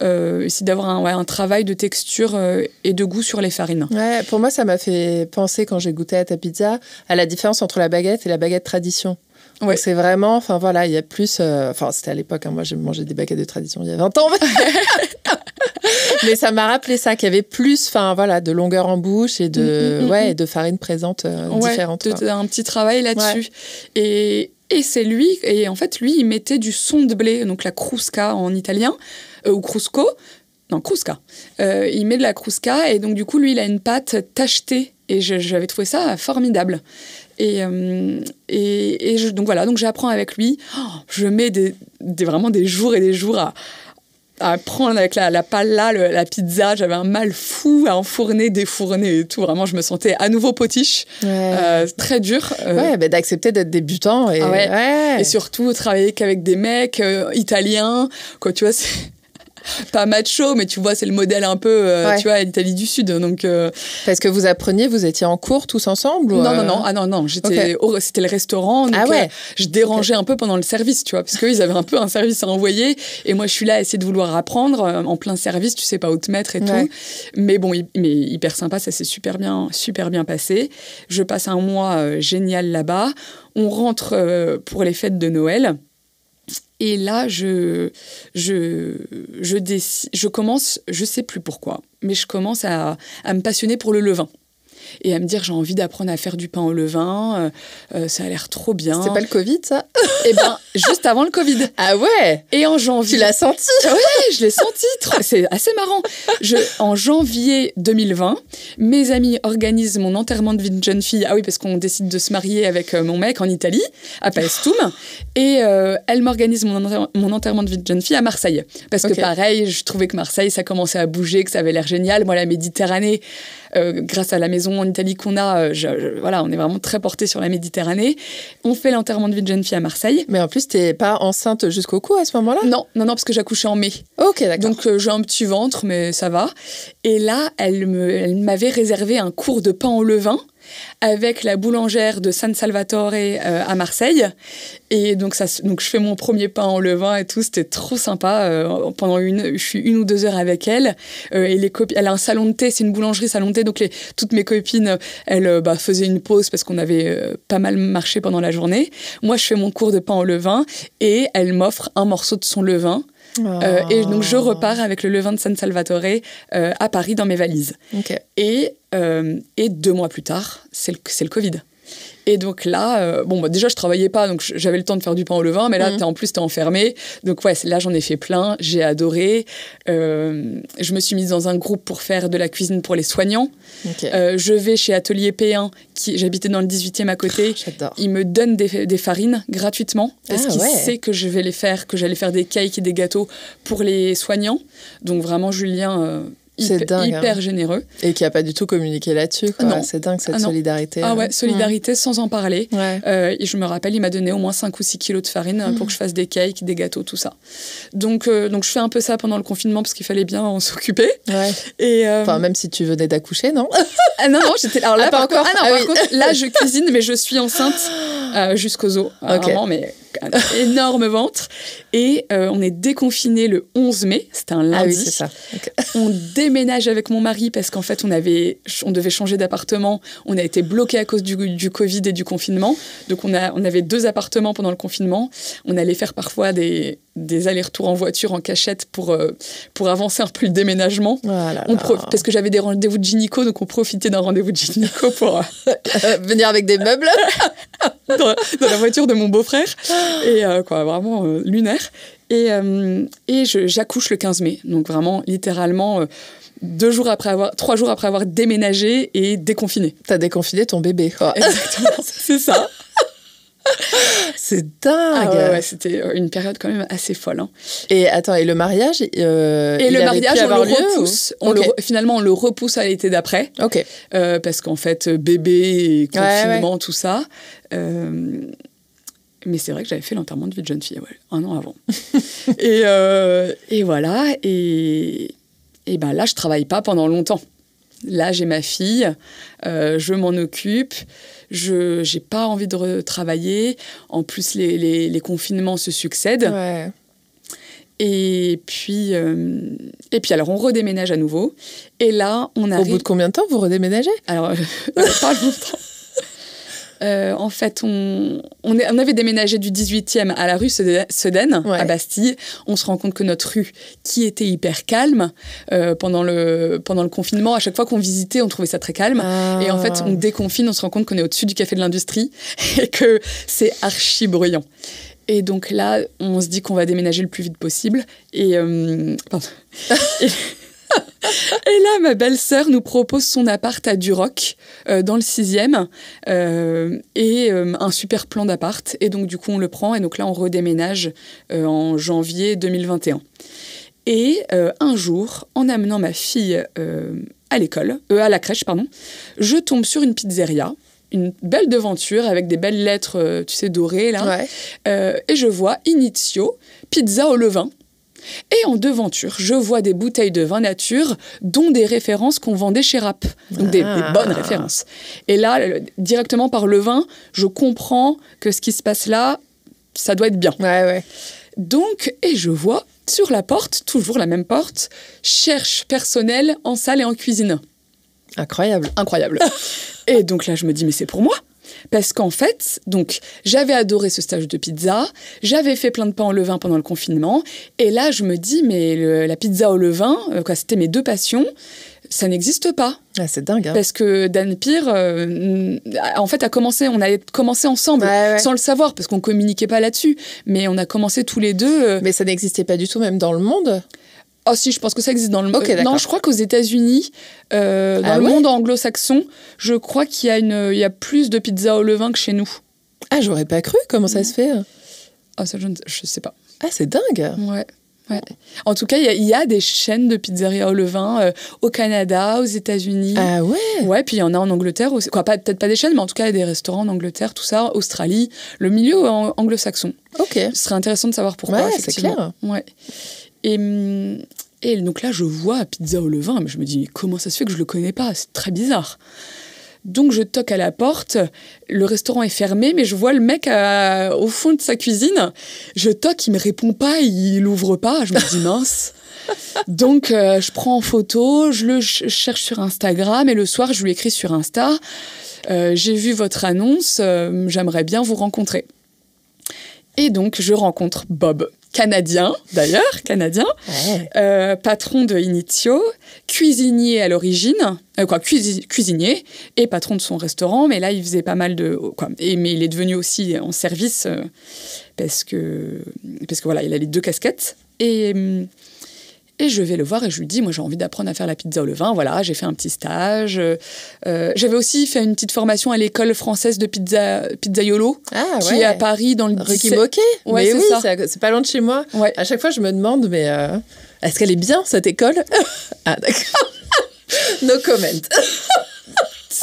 essayer d'avoir un travail de texture et de goût sur les farines. Ouais, pour moi, ça m'a fait penser, quand j'ai goûté à ta pizza, à la différence entre la baguette et la baguette tradition. Ouais. Donc c'est vraiment, il y a plus... c'était à l'époque, moi j'ai mangé des baguettes de tradition il y a 20 ans. Mais ça m'a rappelé ça, qu'il y avait plus de longueur en bouche et de farine présente différente. Un petit travail là-dessus. Ouais. Et c'est lui, et en fait, lui, il mettait du son de blé, donc la crusca en italien, ou crusco. Non, crusca. Il met de la crusca, et donc du coup, lui, il a une pâte tachetée. Et j'avais trouvé ça formidable. Donc j'apprends avec lui. Je mets vraiment des jours et des jours à prendre avec la palla, la pizza. J'avais un mal fou à enfourner, défourner et tout. Vraiment, je me sentais à nouveau potiche. Ouais. Très dur. D'accepter d'être débutant. Et surtout, travailler qu'avec des mecs italiens. Quoi, tu vois, c'est... pas macho, mais tu vois, c'est le modèle un peu, tu vois, l'Italie du Sud. Donc, parce que vous appreniez, vous étiez en cours tous ensemble ou Non. C'était le restaurant. Donc, je dérangeais un peu pendant le service, tu vois, parce qu'ils avaient un peu un service à envoyer. Et moi, je suis là à essayer de vouloir apprendre en plein service, tu sais pas où te mettre et tout. Mais bon, mais hyper sympa, ça s'est super bien passé. Je passe un mois génial là-bas. On rentre pour les fêtes de Noël. Et là, je commence, je sais plus pourquoi, mais je commence à me passionner pour le levain. Et à me dire, j'ai envie d'apprendre à faire du pain au levain, ça a l'air trop bien. C'était pas le Covid, ça ? Juste avant le Covid. Ah ouais ? Et en janvier... Tu l'as senti ? Ouais, je l'ai senti. C'est assez marrant. En janviie 2020, mes amis organisent mon enterrement de vie de jeune fille. Ah oui, parce qu'on décide de se marier avec mon mec en Italie, à Paestum. Et elle m'organise mon enterrement de vie de jeune fille à Marseille. Parce que pareil, je trouvais que Marseille, ça commençait à bouger, que ça avait l'air génial. Moi, la Méditerranée... grâce à la maison en Italie qu'on a, on est vraiment très porté sur la Méditerranée. On fait l'enterrement de vie de jeune fille à Marseille. Mais en plus, t'es pas enceinte jusqu'au cou à ce moment-là ? Non, parce que j'accouchais en mai. Ok, d'accord. Donc j'ai un petit ventre, mais ça va. Et là, elle m'avait réservé un cours de pain au levain avec la boulangère de San Salvatore à Marseille. Et donc je fais mon premier pain au levain et tout, c'était trop sympa. Je suis 1 ou 2 heures avec elle. Et elle a un salon de thé, c'est une boulangerie salon de thé, donc toutes mes copines, elles faisaient une pause parce qu'on avait pas mal marché pendant la journée. Moi, je fais mon cours de pain au levain et elle m'offre un morceau de son levain. Et donc, je repars avec le levain de San Salvatore à Paris dans mes valises. Okay. Et 2 mois plus tard, c'est le Covid. Et donc là, déjà, je travaillais pas, donc j'avais le temps de faire du pain au levain, mais là, en plus, t'es enfermé. Donc ouais, là, j'en ai fait plein, j'ai adoré. Je me suis mise dans un groupe pour faire de la cuisine pour les soignants. Okay. Je vais chez Atelier P1, j'habitais dans le 18e à côté. J'adore. Il me donne des farines gratuitement, parce qu'il sait que j'allais faire des cakes et des gâteaux pour les soignants. Donc vraiment, Julien... C'est dingue, hyper généreux. Et qui n'a pas du tout communiqué là-dessus. Quoi. Non. C'est dingue, cette solidarité. Ah ouais, solidarité sans en parler. Ouais. Et je me rappelle, il m'a donné au moins 5 ou 6 kilos de farine pour que je fasse des cakes, des gâteaux, tout ça. Donc je fais un peu ça pendant le confinement parce qu'il fallait bien en s'occuper. Ouais. Et Enfin, même si tu venais d'accoucher, non? Non, j'étais... Alors là, pas encore. Par contre, là, je cuisine, mais je suis enceinte jusqu'aux os. Okay. Vraiment, mais... un énorme ventre. Et on est déconfiné le 11 mai, c'était un lundi. Ah oui, c'est ça. Okay. On déménage avec mon mari parce qu'en fait, on devait changer d'appartement. On a été bloqué à cause du Covid et du confinement. Donc, on avait 2 appartements pendant le confinement. On allait faire parfois des allers-retours en voiture, en cachette, pour avancer un peu le déménagement. Parce que j'avais des rendez-vous de gynéco, donc on profitait d'un rendez-vous de gynéco pour... venir avec des meubles dans la voiture de mon beau-frère. Et vraiment lunaire. Et j'accouche le 15 mai. Donc vraiment, littéralement, 3 jours après avoir déménagé et déconfiné. T'as déconfiné ton bébé, quoi. Exactement, c'est ça. C'est dingue. Ouais, c'était une période quand même assez folle. Hein. Et attends, et le mariage le mariage, on le repousse. Finalement, on le repousse à l'été d'après. Ok. Parce qu'en fait, bébé, et confinement, tout ça... Mais c'est vrai que j'avais fait l'enterrement de vie de jeune fille, 1 an avant. et voilà. Et là, je travaille pas pendant longtemps. Là, j'ai ma fille, je m'en occupe. J'ai pas envie de retravailler. En plus, les confinements se succèdent. Ouais. Et puis, alors, on redéménage à nouveau. Et là, on arrive... Au bout de combien de temps vous redéménagez? Alors, pas longtemps. En fait, on avait déménagé du 18e à la rue Sedaine, à Bastille. On se rend compte que notre rue, qui était hyper calme pendant le confinement, à chaque fois qu'on visitait, on trouvait ça très calme. Et en fait, on déconfine, on se rend compte qu'on est au-dessus du Café de l'Industrie et que c'est archi bruyant. Et donc là, on se dit qu'on va déménager le plus vite possible. Et là, ma belle-sœur nous propose son appart à Duroc, dans le 6e, et un super plan d'appart. Et donc, du coup, on le prend. Et donc là, on redéménage en janvier 2021. Et un jour, en amenant ma fille à la crèche, je tombe sur une pizzeria. Une belle devanture avec des belles lettres, dorées, là. Ouais. Et je vois Inizio, pizza au levain. Et en devanture, je vois des bouteilles de vin nature, dont des références qu'on vendait chez Rapp. Donc des bonnes références. Et là, directement par le vin, je comprends que ce qui se passe là, ça doit être bien. Ouais. Donc, et je vois sur la porte, toujours la même porte, cherche personnel en salle et en cuisine. Incroyable. Et donc là, je me dis, mais c'est pour moi. Parce qu'en fait, donc, j'avais adoré ce stage de pizza, j'avais fait plein de pain au levain pendant le confinement, et là, je me dis, mais la pizza au levain, c'était mes 2 passions, ça n'existe pas. Ah, c'est dingue. Hein. Parce que Dan Pire, en fait, on a commencé ensemble, sans le savoir, parce qu'on ne communiquait pas là-dessus, mais on a commencé tous les 2... Mais ça n'existait pas du tout, même dans le monde? Ah si, je pense que ça existe dans le monde. Okay, non, je crois qu'aux États-Unis, dans le monde anglo-saxon, je crois qu'il y a plus de pizza au levain que chez nous. Ah, j'aurais pas cru. Comment ça se fait? Ah, ça, je sais pas. Ah, c'est dingue. Ouais. En tout cas, il y a des chaînes de pizzeria au levain au Canada, aux États-Unis. Ah ouais? Ouais, puis il y en a en Angleterre aussi. Peut-être pas des chaînes, mais en tout cas, il y a des restaurants en Angleterre, tout ça, Australie, le milieu anglo-saxon. Ok. Ce serait intéressant de savoir pourquoi, effectivement. C'est clair. Ouais. Et donc là, je vois pizza au levain, mais je me dis, mais comment ça se fait que je le connais pas? C'est très bizarre. Donc, je toque à la porte. Le restaurant est fermé, mais je vois le mec au fond de sa cuisine. Je toque, il me répond pas, il l'ouvre pas. Je me dis mince. Donc, je prends en photo, je cherche sur Instagram et le soir, je lui écris sur Insta. J'ai vu votre annonce, j'aimerais bien vous rencontrer. Et donc, je rencontre Bob, canadien, patron de Initio, cuisinier à l'origine, cuisinier et patron de son restaurant, mais là, il faisait pas mal mais il est devenu aussi en service parce que voilà, il a les 2 casquettes. Et je vais le voir et je lui dis, moi j'ai envie d'apprendre à faire la pizza au levain. Voilà, j'ai fait un petit stage. J'avais aussi fait une petite formation à l'école française de pizzaiolo, qui est à Paris dans le Ricky Bocquet. Ouais, mais c'est c'est pas loin de chez moi. Ouais. À chaque fois, je me demande, mais est-ce qu'elle est bien cette école? Ah d'accord. No comment.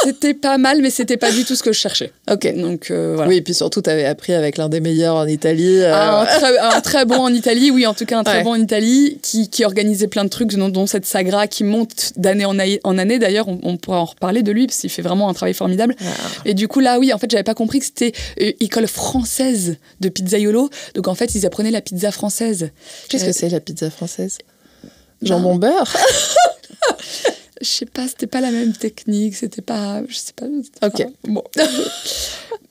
C'était pas mal, mais c'était pas du tout ce que je cherchais. Ok. Donc voilà. Oui, et puis surtout, tu avais appris avec l'un des meilleurs en Italie. Un très bon en Italie, oui, en tout cas un très bon en Italie, qui organisait plein de trucs, dont cette Sagra qui monte d'année en année. D'ailleurs, on pourra en reparler de lui, parce qu'il fait vraiment un travail formidable. Ah. Et du coup, là, oui, en fait, j'avais pas compris que c'était école française de pizzaiolo. Donc, en fait, ils apprenaient la pizza française. Qu'est-ce que c'est, la pizza française? Jambon beurre. Je sais pas, c'était pas la même technique, c'était pas... Je sais pas. Ok. Bon.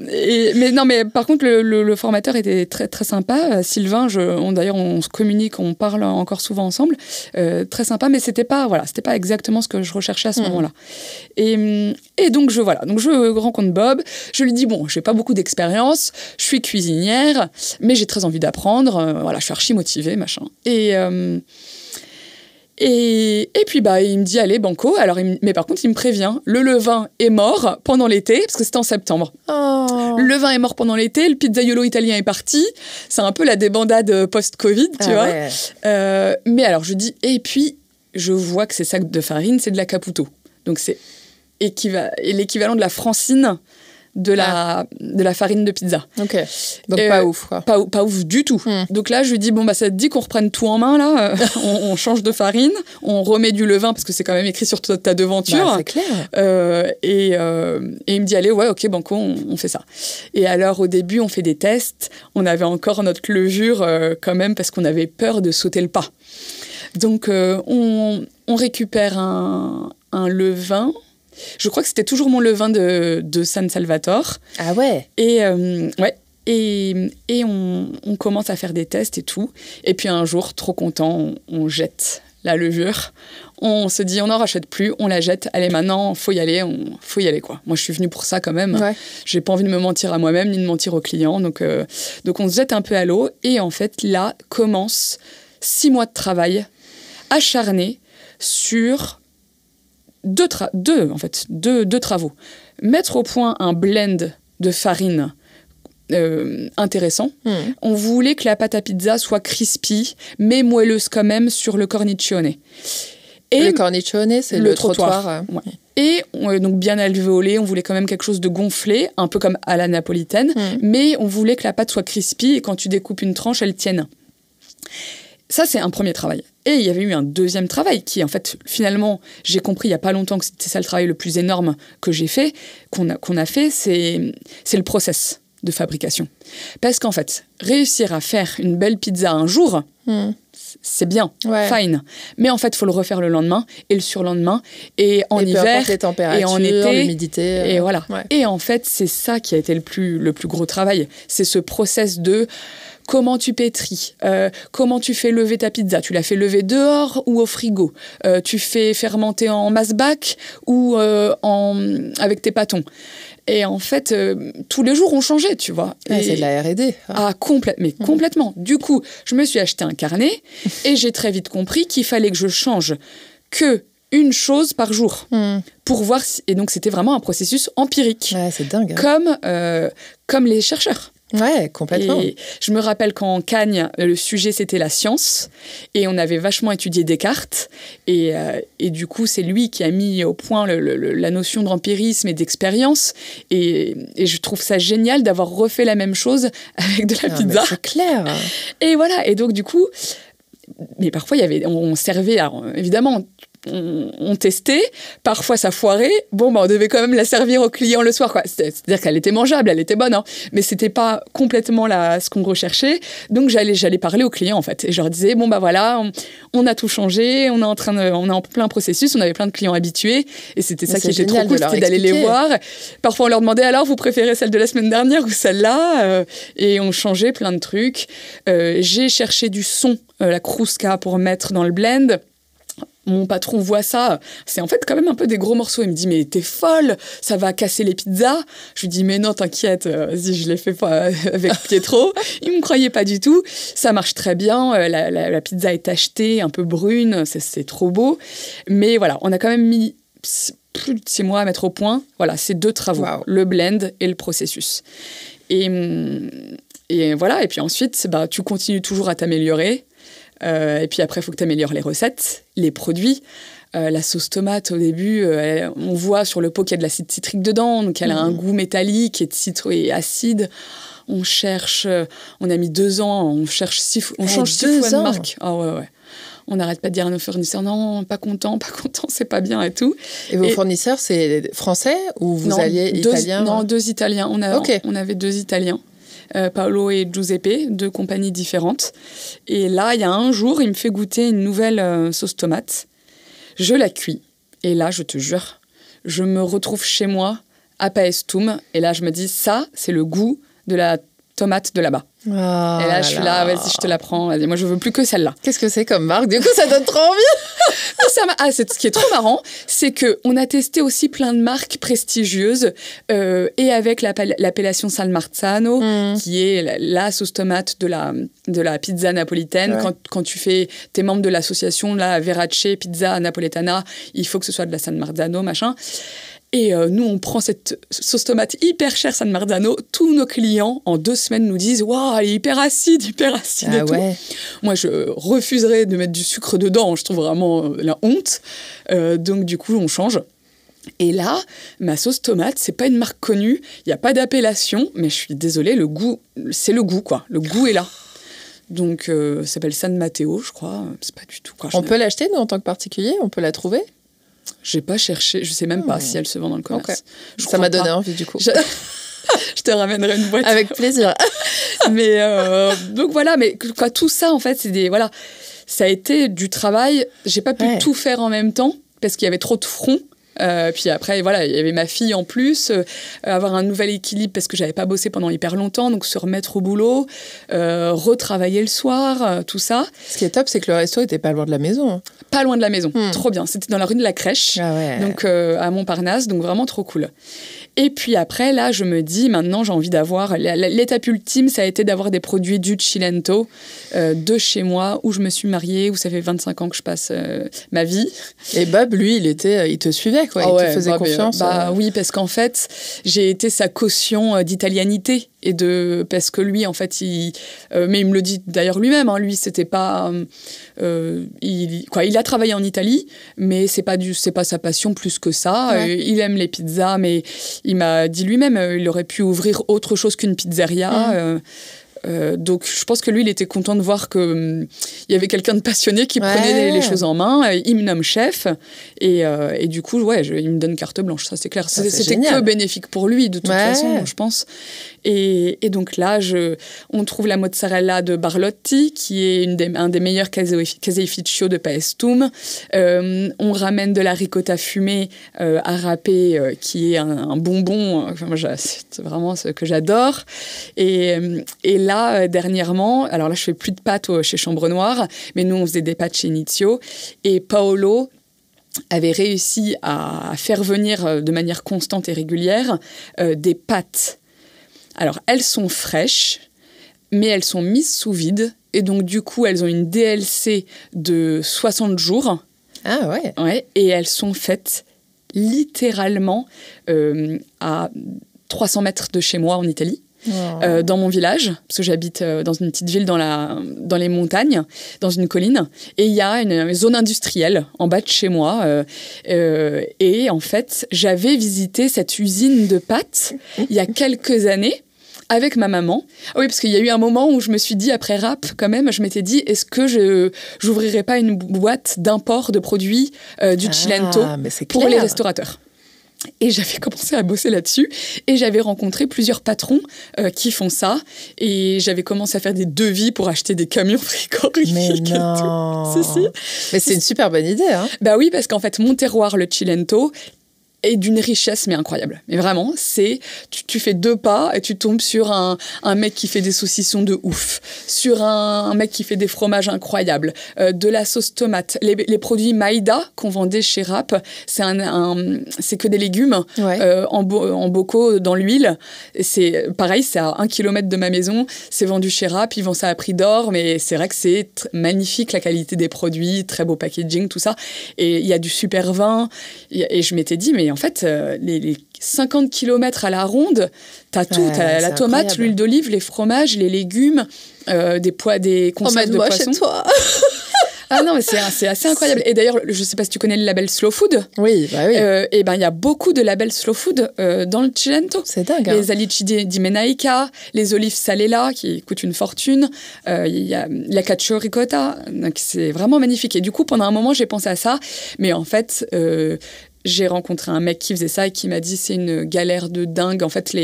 Mais par contre, le formateur était très, très sympa. Sylvain, d'ailleurs, on se communique, on parle encore souvent ensemble. Très sympa, mais c'était pas exactement ce que je recherchais à ce moment-là. Et donc, je rencontre Bob. Je lui dis, bon, j'ai pas beaucoup d'expérience, je suis cuisinière, mais j'ai très envie d'apprendre. Voilà, je suis archi motivée, machin. Et puis, il me dit, allez, banco. Alors, mais par contre, il me prévient, le levain est mort pendant l'été, parce que c'était en septembre. Oh. Le levain est mort pendant l'été, le pizzaiolo italien est parti. C'est un peu la débandade post-Covid, tu vois. Ouais. Mais alors, je dis, et puis, je vois que ces sacs de farine, c'est de la Caputo. Donc, c'est l'équivalent de la Francine de la farine de pizza. Ok. Donc pas ouf, quoi. Pas ouf du tout. Donc là, je lui dis, ça te dit qu'on reprenne tout en main, là. On change de farine, on remet du levain, parce que c'est quand même écrit sur ta devanture. C'est clair. Et il me dit, allez, ouais, ok, banco, on fait ça. Et alors, au début, on fait des tests. On avait encore notre levure, quand même, parce qu'on avait peur de sauter le pas. Donc, on récupère un levain. Je crois que c'était toujours mon levain de San Salvatore. Ah ouais. Et on commence à faire des tests et tout. Et puis un jour, trop content, on jette la levure. On se dit, on n'en rachète plus, on la jette. Allez, maintenant, faut y aller, quoi. Moi, je suis venue pour ça quand même. Ouais. J'ai pas envie de me mentir à moi-même ni de mentir aux clients. Donc on se jette un peu à l'eau. Et en fait, là commence 6 mois de travail acharné sur deux travaux. Mettre au point un blend de farine intéressant. On voulait que la pâte à pizza soit crispy, mais moelleuse quand même sur le cornicione. Et le cornicione, c'est le trottoir. Ouais. Et donc bien alvéolé, on voulait quand même quelque chose de gonflé, un peu comme à la napolitaine, mais on voulait que la pâte soit crispy et quand tu découpes une tranche, elle tienne. Ça, c'est un premier travail. Et il y avait eu un deuxième travail qui, en fait, finalement, j'ai compris il n'y a pas longtemps que c'était ça le travail le plus énorme que j'ai fait, qu'on a fait, c'est le process de fabrication. Parce qu'en fait, réussir à faire une belle pizza un jour, c'est bien, fine. Mais en fait, il faut le refaire le lendemain et le surlendemain et en hiver les températures, et en été, l'humidité. Et voilà. Ouais. Et en fait, c'est ça qui a été le plus gros travail. C'est ce process de comment tu pétris, comment tu fais lever ta pizza. Tu la fais lever dehors ou au frigo. Tu fais fermenter en mass back ou avec tes pâtons. Et en fait, tous les jours ont changé, tu vois. C'est de la R&D. Ah, complètement. Du coup, je me suis acheté un carnet et j'ai très vite compris qu'il fallait que je change que une chose par jour pour voir et donc c'était vraiment un processus empirique. Ouais, c'est dingue. Comme les chercheurs. Ouais, complètement. Et je me rappelle qu'en Cagne, le sujet, c'était la science. Et on avait vachement étudié Descartes. Et du coup, c'est lui qui a mis au point la notion d'empirisme et d'expérience. Et je trouve ça génial d'avoir refait la même chose avec de la pizza. C'est clair. Et voilà. Et donc, du coup... Mais parfois, on servait... Alors, évidemment, on testait, parfois ça foirait, bon, on devait quand même la servir aux clients le soir, quoi. C'est-à-dire qu'elle était mangeable, elle était bonne, hein, mais c'était pas complètement ce qu'on recherchait, donc j'allais parler aux clients, en fait, et je leur disais, bon, voilà, on a tout changé, on est en plein processus, on avait plein de clients habitués, et c'était ça qui était trop cool, c'était d'aller les voir. Parfois, on leur demandait, alors, vous préférez celle de la semaine dernière ou celle-là, et on changeait plein de trucs. J'ai cherché du son, la Kruska, pour mettre dans le blend. Mon patron voit ça, c'est en fait quand même un peu des gros morceaux. Il me dit, mais t'es folle, ça va casser les pizzas. Je lui dis, mais non, t'inquiète, si je l'ai fait pas avec Pietro. Il me croyait pas du tout. Ça marche très bien, la pizza est tachetée, un peu brune, c'est trop beau. Mais voilà, on a quand même mis plus de 6 mois à mettre au point. Voilà, ces 2 travaux, le blend et le processus. Et voilà, et puis ensuite, tu continues toujours à t'améliorer. Et puis après, il faut que tu améliores les recettes, les produits. La sauce tomate, au début, on voit sur le pot qu'il y a de l'acide citrique dedans, donc elle a un goût métallique et acide. On cherche, on a mis 2 ans, on change 6 fois de marque. Ah ouais. On n'arrête pas de dire à nos fournisseurs, non, pas content, c'est pas bien et tout. Et vos fournisseurs, c'est français ou vous alliez italien? Non, 2 Italiens. On avait 2 Italiens. Paolo et Giuseppe, 2 compagnies différentes. Et là, il y a un jour, il me fait goûter une nouvelle sauce tomate. Je la cuis. Et là, je te jure, je me retrouve chez moi, à Paestum. Et là, je me dis, ça, c'est le goût de la tomate de là-bas. Oh, et là, je suis là, vas-y, je te la prends. Vas-y, moi, je veux plus que celle-là. Qu'est-ce que c'est comme marque? Du coup, ça donne trop envie. Ce qui est trop marrant, c'est qu'on a testé aussi plein de marques prestigieuses et avec l'appellation San Marzano, qui est la sauce tomate de la pizza napolitaine. Ouais. Quand t'es membre de l'association, la Verace Pizza Napoletana, il faut que ce soit de la San Marzano, machin. Et nous, on prend cette sauce tomate hyper chère San Marzano. Tous nos clients, en 2 semaines, nous disent « Waouh, elle est hyper acide et tout. » Moi, je refuserais de mettre du sucre dedans. Je trouve vraiment la honte. Donc, du coup, on change. Et là, ma sauce tomate, c'est pas une marque connue. Il n'y a pas d'appellation. Mais je suis désolée, le goût, c'est le goût, quoi. Le goût est là. Donc, ça s'appelle San Matteo, je crois. C'est pas du tout, quoi. On peut l'acheter, nous, en tant que particulier? On peut la trouver? J'ai pas cherché, je sais même pas si elle se vend dans le commerce. Okay. Ça m'a donné envie du coup. Je te ramènerai une boîte. Avec plaisir. Mais donc voilà, mais quoi, tout ça en fait, ça a été du travail. J'ai pas pu tout faire en même temps parce qu'il y avait trop de fronts. Puis après, voilà, il y avait ma fille en plus, avoir un nouvel équilibre parce que j'avais pas bossé pendant hyper longtemps, donc se remettre au boulot, retravailler le soir, tout ça. Ce qui est top, c'est que le resto était pas loin de la maison. Pas loin de la maison, trop bien. C'était dans la rue de la Crèche, donc à Montparnasse, donc vraiment trop cool. Et puis après, là, je me dis, maintenant, j'ai envie d'avoir... L'étape ultime, ça a été d'avoir des produits du Cilento de chez moi, où je me suis mariée, où ça fait 25 ans que je passe ma vie. Et Bob, lui, il te suivait, quoi. Il te faisait confiance. Oui, parce qu'en fait, j'ai été sa caution d'italianité. Parce que lui, en fait, mais il me le dit d'ailleurs lui-même, hein, lui, c'était pas... il a travaillé en Italie, mais c'est pas sa passion plus que ça. Ouais. Il aime les pizzas, mais il m'a dit lui-même, il aurait pu ouvrir autre chose qu'une pizzeria. Donc, je pense que lui, il était content de voir qu'il y avait quelqu'un de passionné qui prenait les choses en main. Il me nomme chef. Et du coup, il me donne carte blanche, ça c'est clair. C'était que bénéfique pour lui, de toute façon, je pense. Et donc là, on trouve la mozzarella de Barlotti, qui est un des meilleurs caseificcio de Paestum. On ramène de la ricotta fumée à râper, qui est un bonbon. C'est vraiment ce que j'adore. Et là, dernièrement, alors là, je fais plus de pâtes chez Chambre Noire, mais nous, on faisait des pâtes chez Inizio. Et Paolo avait réussi à faire venir de manière constante et régulière des pâtes. Alors, elles sont fraîches, mais elles sont mises sous vide. Et donc, du coup, elles ont une DLC de 60 jours. Ah ouais. Ouais, et elles sont faites littéralement à 300 mètres de chez moi en Italie. Dans mon village, parce que j'habite dans une petite ville dans les montagnes, dans une colline, et il y a une zone industrielle en bas de chez moi, et en fait, j'avais visité cette usine de pâtes il y a quelques années, avec ma maman. Oui, parce qu'il y a eu un moment où je me suis dit, après rap, quand même, je m'étais dit, est-ce que j'ouvrirais pas une boîte d'import de produits du Cilento pour les restaurateurs? Et j'avais commencé à bosser là-dessus et j'avais rencontré plusieurs patrons qui font ça et j'avais commencé à faire des devis pour acheter des camions frigorifiques. Mais non. Si. Mais c'est une super bonne idée. Hein. Bah oui, parce qu'en fait, mon terroir, le Cilento, est d'une richesse mais incroyable. Mais vraiment, tu fais 2 pas et tu tombes sur un mec qui fait des saucissons de ouf, sur un mec qui fait des fromages incroyables, de la sauce tomate, les produits Maïda qu'on vendait chez Rap, c'est que des légumes en bocaux dans l'huile. Et c'est pareil, c'est à 1 kilomètre de ma maison, c'est vendu chez Rap, ils vendent ça à prix d'or, mais c'est vrai que c'est magnifique la qualité des produits, très beau packaging, tout ça. Et il y a du super vin. Et je m'étais dit, mais en fait, les 50 kilomètres à la ronde, t'as tout. T'as la tomate, incroyable. L'huile d'olive, les fromages, les légumes, des conserves de poisson. Chez toi. Ah non, mais c'est assez incroyable. Et d'ailleurs, je sais pas si tu connais le label Slow Food. Oui, bah oui. Et ben, il y a beaucoup de labels Slow Food dans le Cilento. C'est dingue. Les alici di Menaica, les olives Salela qui coûtent une fortune. Il y a la cacio ricotta. Donc c'est vraiment magnifique. Et du coup, pendant un moment, j'ai pensé à ça. Mais en fait, j'ai rencontré un mec qui faisait ça et qui m'a dit c'est une galère de dingue. En fait,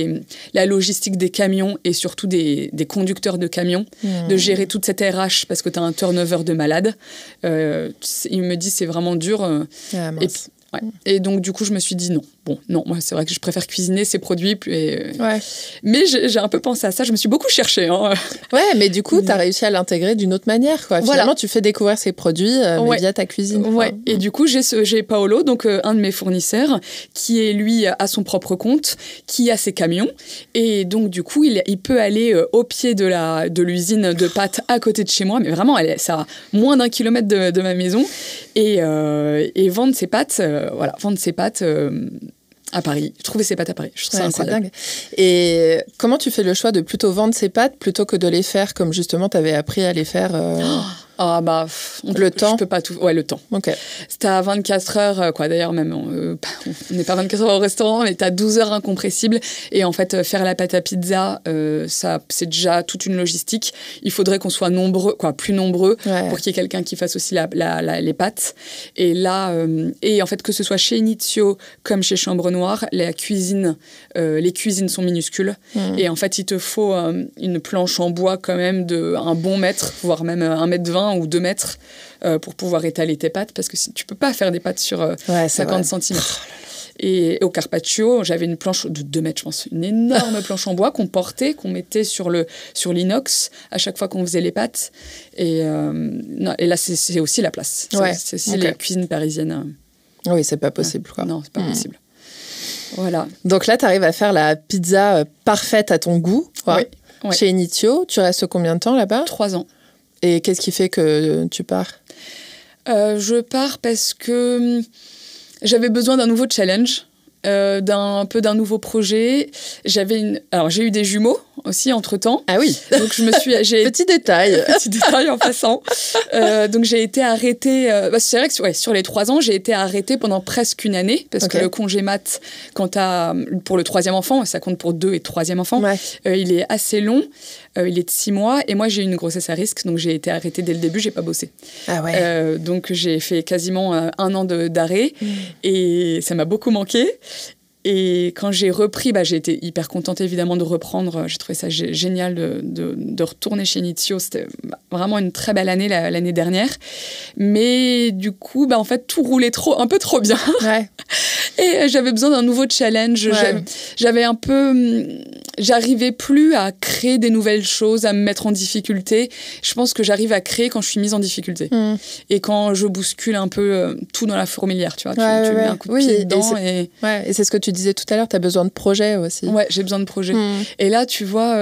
la logistique des camions et surtout des conducteurs de camions, de gérer toute cette RH parce que tu as un turnover de malade. Il me dit c'est vraiment dur. Et donc, du coup, je me suis dit non. Bon, non, moi, c'est vrai que je préfère cuisiner ces produits. Mais j'ai un peu pensé à ça. Je me suis beaucoup cherchée. Hein. Ouais, mais du coup, tu as réussi à l'intégrer d'une autre manière. Quoi. Finalement, tu fais découvrir ces produits via ta cuisine. Ouais. Et du coup, j'ai Paolo, donc un de mes fournisseurs, qui est, lui, à son propre compte, qui a ses camions. Et donc, du coup, il peut aller au pied de l'usine de pâtes à côté de chez moi. Mais vraiment, ça a moins d'1 kilomètre de ma maison. Et vendre ses pâtes, à Paris. Trouver ses pâtes à Paris. Je trouve ça incroyable. Dingue. Et comment tu fais le choix de plutôt vendre ses pâtes plutôt que de les faire comme justement tu avais appris à les faire le temps. Je peux pas tout. Ouais, le temps. Ok. C'était à 24 heures, quoi. D'ailleurs, même, on n'est pas 24 heures au restaurant, mais t'as 12 heures incompressibles. Et en fait, faire la pâte à pizza, ça, c'est déjà toute une logistique. Il faudrait qu'on soit plus nombreux, pour qu'il y ait quelqu'un qui fasse aussi les pâtes. Et là, et en fait, que ce soit chez Inizio comme chez Chambre Noire, les cuisines sont minuscules. Et en fait, il te faut une planche en bois quand même d'un bon mètre, voire même 1,20 m ou 2 mètres pour pouvoir étaler tes pâtes parce que tu peux pas faire des pâtes sur 50 cm. Et au Carpaccio, j'avais une planche de 2 mètres, je pense, une énorme planche en bois qu'on mettait sur l'inox à chaque fois qu'on faisait les pâtes. Et là, c'est aussi la place. C'est aussi les cuisines parisiennes. Oui, c'est pas possible. Quoi. Non, c'est pas possible. Voilà. Donc là, tu arrives à faire la pizza parfaite à ton goût. Oui. Chez Inizio, tu restes combien de temps là-bas ? 3 ans. Et qu'est-ce qui fait que tu pars ? Je pars parce que j'avais besoin d'un nouveau challenge, d'un nouveau projet. Alors, j'ai eu des jumeaux aussi entre-temps. Ah oui. Donc, Petit détail en passant. Donc, j'ai été arrêtée... c'est vrai que sur les 3 ans, j'ai été arrêtée pendant presque une année parce que le congé mat, pour le 3e enfant, ça compte pour 2 et 3e enfant, il est assez long. Il est de 6 mois et moi, j'ai eu une grossesse à risque. Donc, j'ai été arrêtée dès le début. J'ai pas bossé. Ah ouais. Donc, j'ai fait quasiment 1 an d'arrêt et ça m'a beaucoup manqué. Et quand j'ai repris, j'ai été hyper contente évidemment de reprendre. J'ai trouvé ça génial de retourner chez Inizio. C'était vraiment une très belle année l'année dernière. Mais du coup, en fait, tout roulait un peu trop bien. Ouais. Et j'avais besoin d'un nouveau challenge. Ouais. J'arrivais plus à créer des nouvelles choses, à me mettre en difficulté. Je pense que j'arrive à créer quand je suis mise en difficulté. Et quand je bouscule un peu tout dans la fourmilière, tu vois. Tu mets un coup de pied dedans. Et c'est ce que tu disais tout à l'heure, tu as besoin de projets aussi. Ouais, j'ai besoin de projets. Et là, tu vois...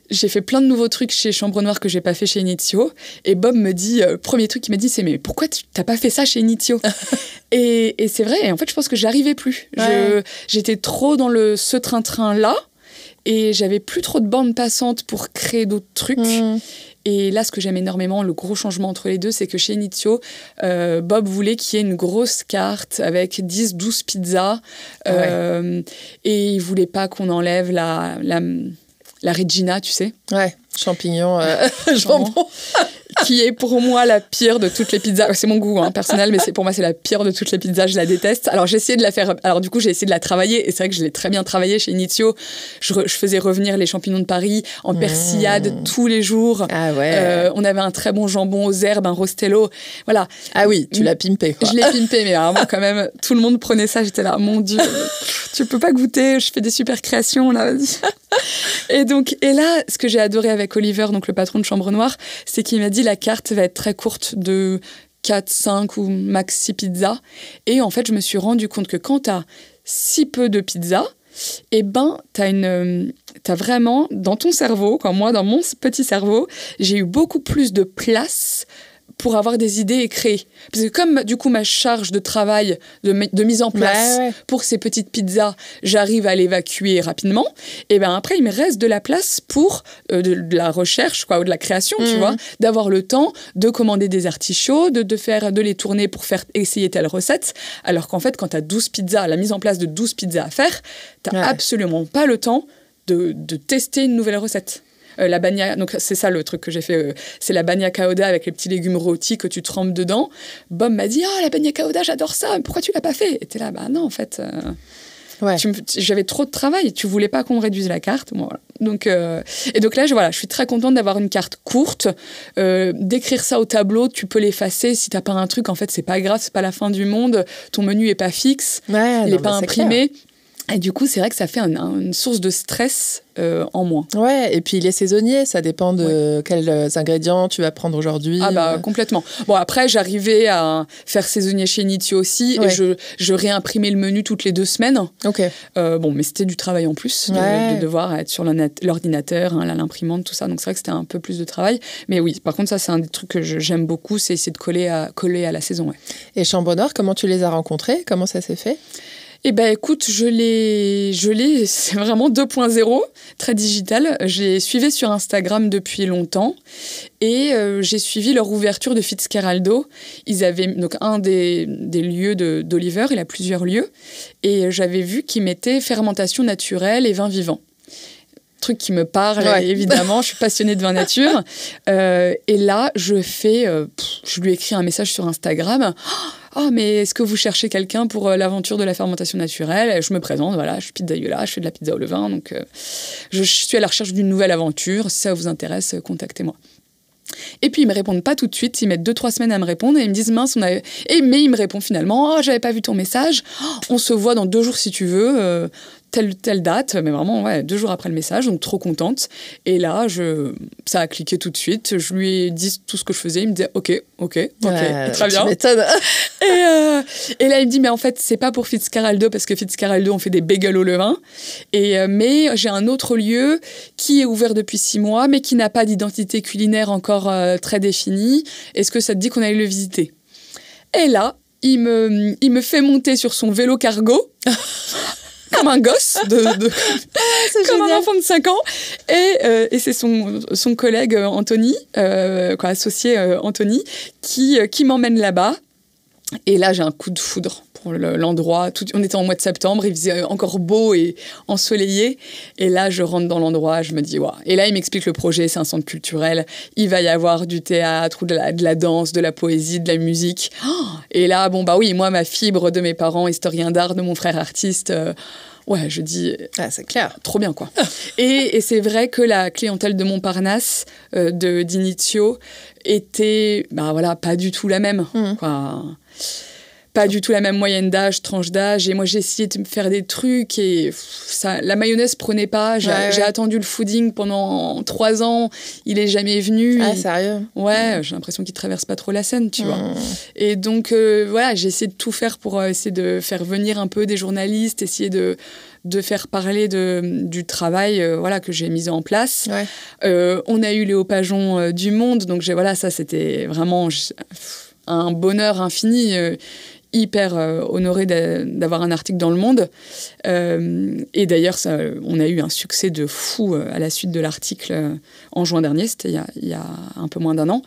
j'ai fait plein de nouveaux trucs chez Chambre Noire que j'ai pas fait chez Inizio. Et Bob me dit, premier truc qu'il m'a dit, c'est mais pourquoi t'as pas fait ça chez Inizio? et c'est vrai. Et en fait, je pense que j'arrivais plus. J'étais trop dans ce train-train-là. Et j'avais plus trop de bandes passantes pour créer d'autres trucs. Et là, ce que j'aime énormément, le gros changement entre les deux, c'est que chez Inizio, Bob voulait qu'il y ait une grosse carte avec 10-12 pizzas. Et il voulait pas qu'on enlève la Regina, tu sais. Ouais, champignons, jambon. Qui est pour moi la pire de toutes les pizzas. C'est mon goût personnel, mais pour moi, c'est la pire de toutes les pizzas. Je la déteste. Alors, j'ai essayé de la faire. Alors, du coup, j'ai essayé de la travailler. Et c'est vrai que je l'ai très bien travaillée chez Inizio. Je faisais revenir les champignons de Paris en persillade tous les jours. Ah ouais. On avait un très bon jambon aux herbes, un rostello. Voilà. Ah oui, tu l'as pimpé, quoi. Je l'ai pimpé, mais vraiment, quand même, tout le monde prenait ça. J'étais là, mon Dieu, tu peux pas goûter. Je fais des super créations, là. Et là, ce que j'ai adoré avec Oliver, donc le patron de Chambre Noire, c'est qu'il m'a dit la carte va être très courte de 4, 5 ou max 6 pizzas. Et en fait, je me suis rendu compte que quand tu as si peu de pizzas, eh ben, t'as vraiment, dans ton cerveau, comme moi, dans mon petit cerveau, j'ai eu beaucoup plus de place pour avoir des idées et créer. Parce que comme, du coup, ma charge de travail, de mise en place pour ces petites pizzas, j'arrive à l'évacuer rapidement, et ben après, il me reste de la place pour de la recherche, quoi, ou de la création, tu vois, d'avoir le temps de commander des artichauts, de les tourner pour faire essayer telle recette, alors qu'en fait, quand tu as 12 pizzas, la mise en place de 12 pizzas à faire, tu n'as absolument pas le temps de tester une nouvelle recette. La bagna, donc c'est ça le truc que j'ai fait, c'est la bagna cauda avec les petits légumes rôtis que tu trempes dedans. Bob m'a dit la bagna cauda, j'adore ça, pourquoi tu l'as pas fait? Et t'es là, bah non, en fait, j'avais trop de travail, tu voulais pas qu'on réduise la carte. Bon, voilà. Donc là, je suis très contente d'avoir une carte courte, d'écrire ça au tableau, tu peux l'effacer si t'as pas un truc, en fait, c'est pas grave, c'est pas la fin du monde, ton menu est pas fixe, il est pas imprimé. Et du coup, c'est vrai que ça fait une source de stress en moins. Ouais, et puis il est saisonnier, ça dépend de quels ingrédients tu vas prendre aujourd'hui. Ah bah complètement. Bon, après, j'arrivais à faire saisonnier chez Inizio aussi, et je réimprimais le menu toutes les 2 semaines. Ok. Bon, mais c'était du travail en plus, de devoir être sur l'ordinateur, l'imprimante, tout ça. Donc c'est vrai que c'était un peu plus de travail. Mais oui, par contre, ça, c'est un des trucs que j'aime beaucoup, c'est essayer de coller à la saison. Ouais. Et Chambre Noire, comment tu les as rencontrés? Comment ça s'est fait? Eh ben, écoute, c'est vraiment 2.0, très digital. J'ai suivi sur Instagram depuis longtemps et j'ai suivi leur ouverture de Fitzcarraldo. Ils avaient donc un des lieux d'Oliver, il a plusieurs lieux, et j'avais vu qu'ils mettaient fermentation naturelle et vin vivant. Truc qui me parle, évidemment, je suis passionnée de vin nature. Et là, je lui ai écrit un message sur Instagram. « mais est-ce que vous cherchez quelqu'un pour l'aventure de la fermentation naturelle ?» Et je me présente, voilà, je suis pizzaïola, je fais de la pizza au levain, donc je suis à la recherche d'une nouvelle aventure. Si ça vous intéresse, contactez-moi. Et puis, ils me répondent pas tout de suite, ils mettent 2-3 semaines à me répondre, et ils me disent « mince, mais ils me répondent finalement « j'avais pas vu ton message, on se voit dans 2 jours si tu veux, telle date », mais vraiment, 2 jours après le message, donc trop contente. Et là, ça a cliqué tout de suite, je lui ai dit tout ce que je faisais, il me disait « ok, très bien. » Et là, il me dit « mais en fait, c'est pas pour Fitzcarraldo, parce que Fitzcarraldo, on fait des bagels au levain, mais j'ai un autre lieu qui est ouvert depuis 6 mois, mais qui n'a pas d'identité culinaire encore très définie. Est-ce que ça te dit qu'on aille le visiter ?» Et là, il me fait monter sur son vélo cargo, comme un gosse, comme un enfant de 5 ans. Et c'est son collègue Anthony, associé Anthony, qui m'emmène là-bas. Et là, j'ai un coup de foudre pour l'endroit. On était en mois de septembre, il faisait encore beau et ensoleillé. Et là, je rentre dans l'endroit, je me dis, waouh. Et là, il m'explique le projet, c'est un centre culturel. Il va y avoir du théâtre, ou de la danse, de la poésie, de la musique. Et là, moi, ma fibre de mes parents, historiens d'art, de mon frère artiste... je dis... c'est clair. Trop bien, quoi. Et c'est vrai que la clientèle de Montparnasse, d'Inizio, était, pas du tout la même. Quoi. Pas du tout la même moyenne d'âge, tranche d'âge. Et moi, j'ai essayé de me faire des trucs et la mayonnaise prenait pas. J'ai attendu le fooding pendant 3 ans. Il est jamais venu. Ah, sérieux? Ouais, j'ai l'impression qu'il traverse pas trop la Seine, tu vois. Et donc, j'ai essayé de tout faire pour essayer de faire venir un peu des journalistes, essayer de faire parler du travail que j'ai mis en place. On a eu Léo Pajon du Monde. Donc, ça, c'était vraiment un bonheur infini. hyper honorée d'avoir un article dans Le Monde. Et d'ailleurs, on a eu un succès de fou à la suite de l'article en juin dernier, c'était il y a un peu moins d'1 an.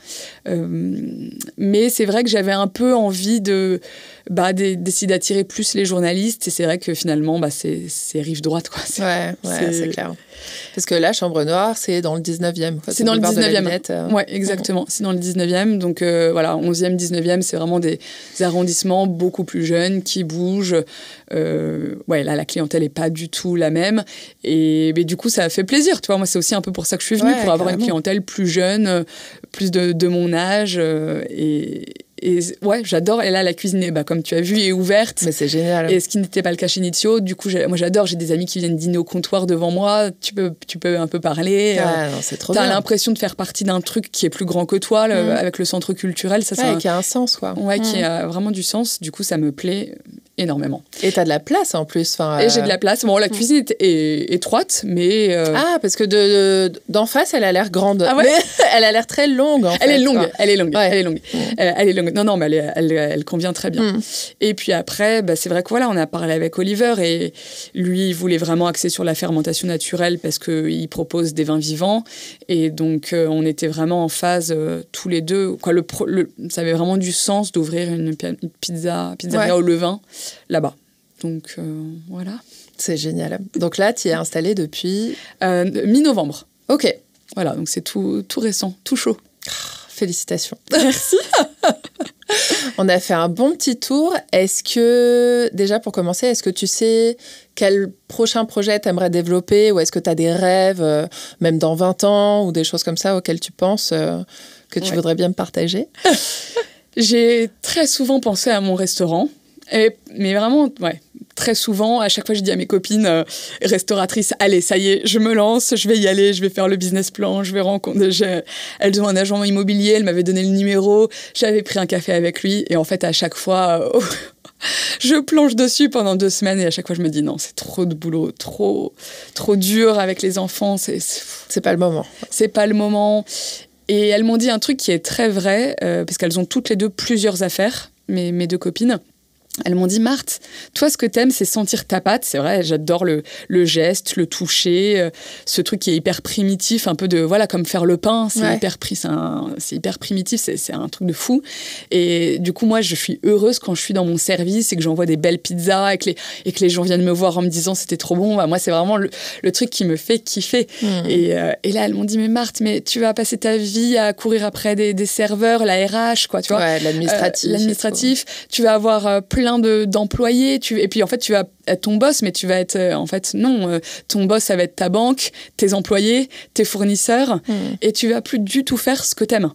Mais c'est vrai que j'avais un peu envie d'essayer d'attirer plus les journalistes. Et c'est vrai que finalement, c'est rive droite, quoi. C'est clair. Parce que là, Chambre Noire, c'est dans le 19e. C'est dans le 19e. Ouais, exactement. C'est dans le 19e. Donc, 11e, 19e, c'est vraiment des arrondissements beaucoup plus jeunes qui bougent. Là, la clientèle n'est pas du tout la même. Mais du coup, ça a fait plaisir. Tu vois, moi, c'est aussi un peu pour ça que je suis venue, pour avoir une clientèle plus jeune, plus de mon âge. Et j'adore. Et là, la cuisine, comme tu as vu, est ouverte. Mais c'est génial. Et ce qui n'était pas le cas chez Nizio. Du coup, moi, j'adore. J'ai des amis qui viennent dîner au comptoir devant moi. Tu peux un peu parler. Non, c'est trop bien. T'as l'impression de faire partie d'un truc qui est plus grand que toi, avec le centre culturel. Qui a un sens, quoi. Qui a vraiment du sens. Du coup, ça me plaît énormément. Et t'as de la place, en plus. Et j'ai de la place. Bon, la cuisine est étroite, mais... parce que d'en face, elle a l'air grande. Ah ouais. Mais elle a l'air très longue, en fait. Elle est longue. Elle est longue. Elle est longue. Non, mais elle convient très bien. Et puis après, c'est vrai que on a parlé avec Oliver et lui, il voulait vraiment axer sur la fermentation naturelle parce qu'il propose des vins vivants. Et donc, on était vraiment en phase tous les deux. Ça avait vraiment du sens d'ouvrir une pizzeria au levain là-bas. Donc, voilà. C'est génial. Donc là, tu y es installée depuis... mi-novembre. Ok. Voilà, donc c'est tout récent, tout chaud. Félicitations. Merci. On a fait un bon petit tour. Est-ce que, déjà pour commencer, est-ce que tu sais quel prochain projet tu aimerais développer ou est-ce que tu as des rêves, même dans 20 ans ou des choses comme ça auxquelles tu penses que tu voudrais bien me partager? J'ai très souvent pensé à mon restaurant. Mais vraiment, très souvent, à chaque fois, je dis à mes copines restauratrices, allez, ça y est, je me lance, je vais y aller, je vais faire le business plan, je vais rencontrer... Elles ont un agent immobilier, elle m'avait donné le numéro, j'avais pris un café avec lui, et en fait, à chaque fois, je plonge dessus pendant 2 semaines, et à chaque fois, je me dis, non, c'est trop de boulot, trop dur avec les enfants, c'est pas le moment. C'est pas le moment. Et elles m'ont dit un truc qui est très vrai, parce qu'elles ont toutes les deux plusieurs affaires, mes 2 copines. Elles m'ont dit, Marthe, toi, ce que t'aimes, c'est sentir ta pâte. C'est vrai, j'adore le geste, le toucher, ce truc qui est hyper primitif, un peu de, comme faire le pain, c'est hyper primitif, c'est un truc de fou. Et du coup, moi, je suis heureuse quand je suis dans mon service et que j'envoie des belles pizzas et que les gens viennent me voir en me disant c'était trop bon. Moi, c'est vraiment le truc qui me fait kiffer. Et là, elles m'ont dit, mais Marthe, mais tu vas passer ta vie à courir après des serveurs, la RH, quoi, tu vois. Ouais, l'administratif. Tu vas avoir plein d'employés, et puis en fait tu vas être ton boss, mais tu vas être ton boss, ça va être ta banque, tes employés, tes fournisseurs, et tu vas plus du tout faire ce que t'aimes.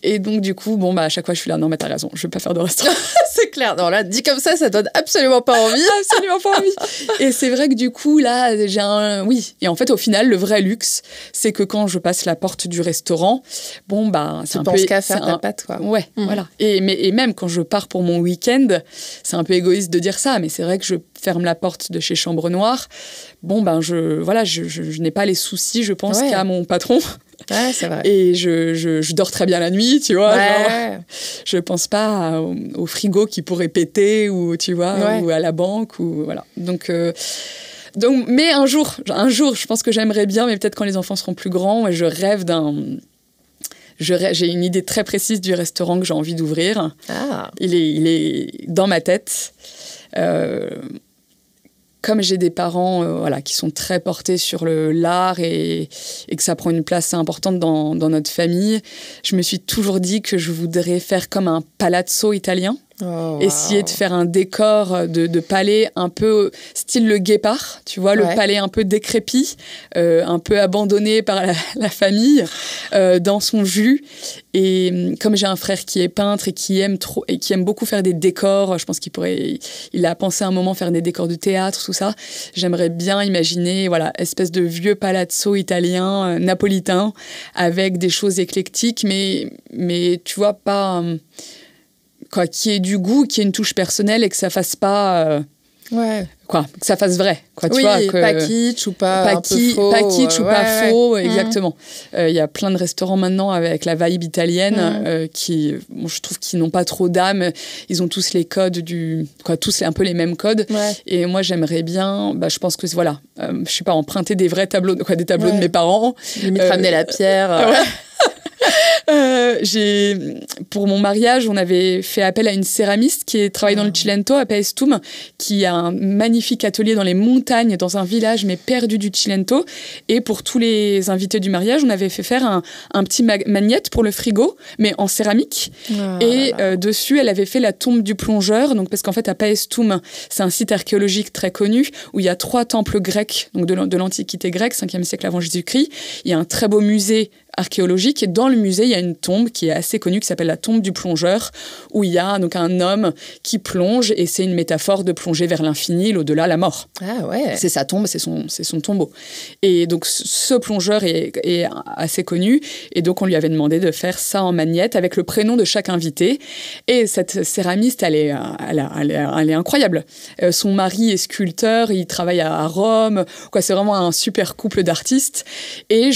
Et donc du coup, à chaque fois je suis là, non mais t'as raison, je vais pas faire de restaurant. C'est clair, non là, dit comme ça donne absolument pas envie. Absolument pas envie. Et c'est vrai que du coup là, et en fait au final, le vrai luxe, c'est que quand je passe la porte du restaurant, c'est un peu... Tu penses qu'à faire ta pâte, quoi. Ouais, voilà. Et même quand je pars pour mon week-end, c'est un peu égoïste de dire ça, mais c'est vrai que je ferme la porte de chez Chambre Noire. Je n'ai pas les soucis, je pense, qu'à mon patron. Ouais, c'est vrai. Et je dors très bien la nuit, tu vois. Je pense pas au frigo qui pourrait péter, ou tu vois, ou à la banque, ou voilà. Donc, mais un jour, je pense que j'aimerais bien, mais peut-être quand les enfants seront plus grands, je rêve j'ai une idée très précise du restaurant que j'ai envie d'ouvrir. Il est dans ma tête. Comme j'ai des parents qui sont très portés sur l'art et que ça prend une place importante dans notre famille, je me suis toujours dit que je voudrais faire comme un palazzo italien. Essayer de faire un décor de palais un peu style le Guépard, tu vois, le palais un peu décrépit, un peu abandonné par la famille, dans son jus. Et comme j'ai un frère qui est peintre et qui aime beaucoup faire des décors, je pense il a pensé à un moment faire des décors de théâtre, tout ça. J'aimerais bien imaginer, espèce de vieux palazzo italien, napolitain, avec des choses éclectiques, mais tu vois, pas... qui ait du goût, qui ait une touche personnelle et que ça fasse pas quoi, que ça fasse vrai, quoi, tu oui, vois, que pas kitsch ou pas un peu faux. Pas kitsch ou pas faux, exactement. Mmh. Il y a plein de restaurants maintenant avec la vibe italienne qui, bon, je trouve qu'ils n'ont pas trop d'âme. Ils ont tous les codes tous un peu les mêmes codes. Ouais. Et moi, j'aimerais bien, je pense que voilà, je sais pas, emprunter des vrais tableaux, des tableaux de mes parents. Limite ramener la pierre. Ouais. Pour mon mariage, on avait fait appel à une céramiste qui travaille dans le Cilento, à Paestum, qui a un magnifique atelier dans les montagnes, dans un village, mais perdu du Cilento. Et pour tous les invités du mariage, on avait fait faire un petit magnette pour le frigo, mais en céramique. Dessus, elle avait fait la tombe du plongeur, donc, parce qu'en fait, à Paestum, c'est un site archéologique très connu, où il y a 3 temples grecs, donc de l'Antiquité grecque, 5e siècle avant Jésus-Christ. Il y a un très beau musée archéologique, et dans le musée, il y a une tombe qui est assez connue, qui s'appelle la tombe du plongeur, où il y a donc un homme qui plonge, et c'est une métaphore de plonger vers l'infini, l'au-delà, la mort. Ah ouais. C'est sa tombe, c'est son tombeau. Et donc, ce plongeur est assez connu, et donc on lui avait demandé de faire ça en magnette, avec le prénom de chaque invité. Et cette céramiste, elle est incroyable. Son mari est sculpteur, il travaille à Rome, c'est vraiment un super couple d'artistes. Et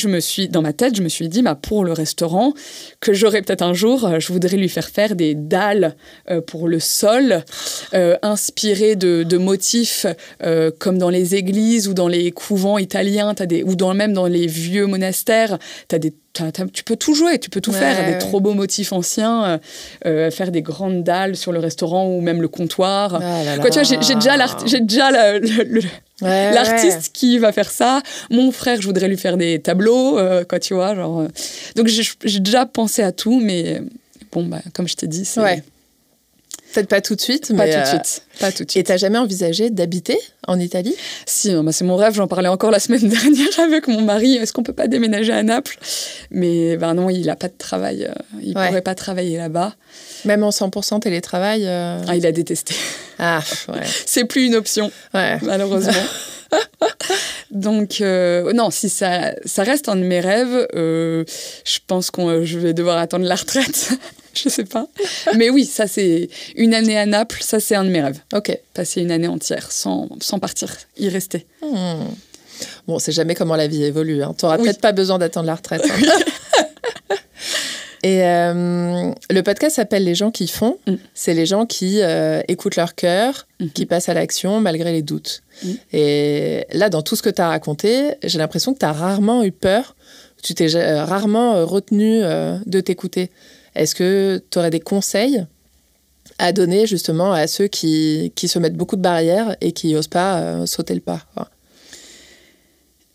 dans ma tête, je me suis dit, pour le restaurant, que j'aurais peut-être un jour, je voudrais lui faire des dalles pour le sol, inspirées de motifs comme dans les églises ou dans les couvents italiens, même dans les vieux monastères, tu peux tout jouer, tu peux tout faire, des trop beaux motifs anciens, faire des grandes dalles sur le restaurant ou même le comptoir. Tu vois, j'ai déjà l'artiste qui va faire ça. Mon frère, je voudrais lui faire des tableaux, tu vois, genre. Donc j'ai déjà pensé à tout, mais bon, comme je t'ai dit, c'est. Ouais. Peut-être pas tout de suite, mais pas tout de suite. Et t'as jamais envisagé d'habiter en Italie ? Si, c'est mon rêve. J'en parlais encore la semaine dernière avec mon mari. Est-ce qu'on peut pas déménager à Naples ? Mais non, il a pas de travail. Il pourrait pas travailler là-bas. Même en 100% télétravail. Il a détesté. Ah, ouais. C'est plus une option, malheureusement. Donc, non, si ça reste un de mes rêves, je pense que je vais devoir attendre la retraite. Je sais pas. Mais oui, ça, c'est une année à Naples, ça, c'est un de mes rêves. Ok. Passer une année entière sans partir, y rester. Bon, on sait jamais comment la vie évolue. Hein. Tu n'auras peut-être pas besoin d'attendre la retraite. Hein. Et le podcast s'appelle Les gens qui font. C'est les gens qui écoutent leur cœur, qui passent à l'action malgré les doutes. Et là, dans tout ce que tu as raconté, j'ai l'impression que tu as rarement eu peur, tu t'es rarement retenu de t'écouter. Est-ce que tu aurais des conseils à donner justement à ceux qui se mettent beaucoup de barrières et qui n'osent pas sauter le pas ?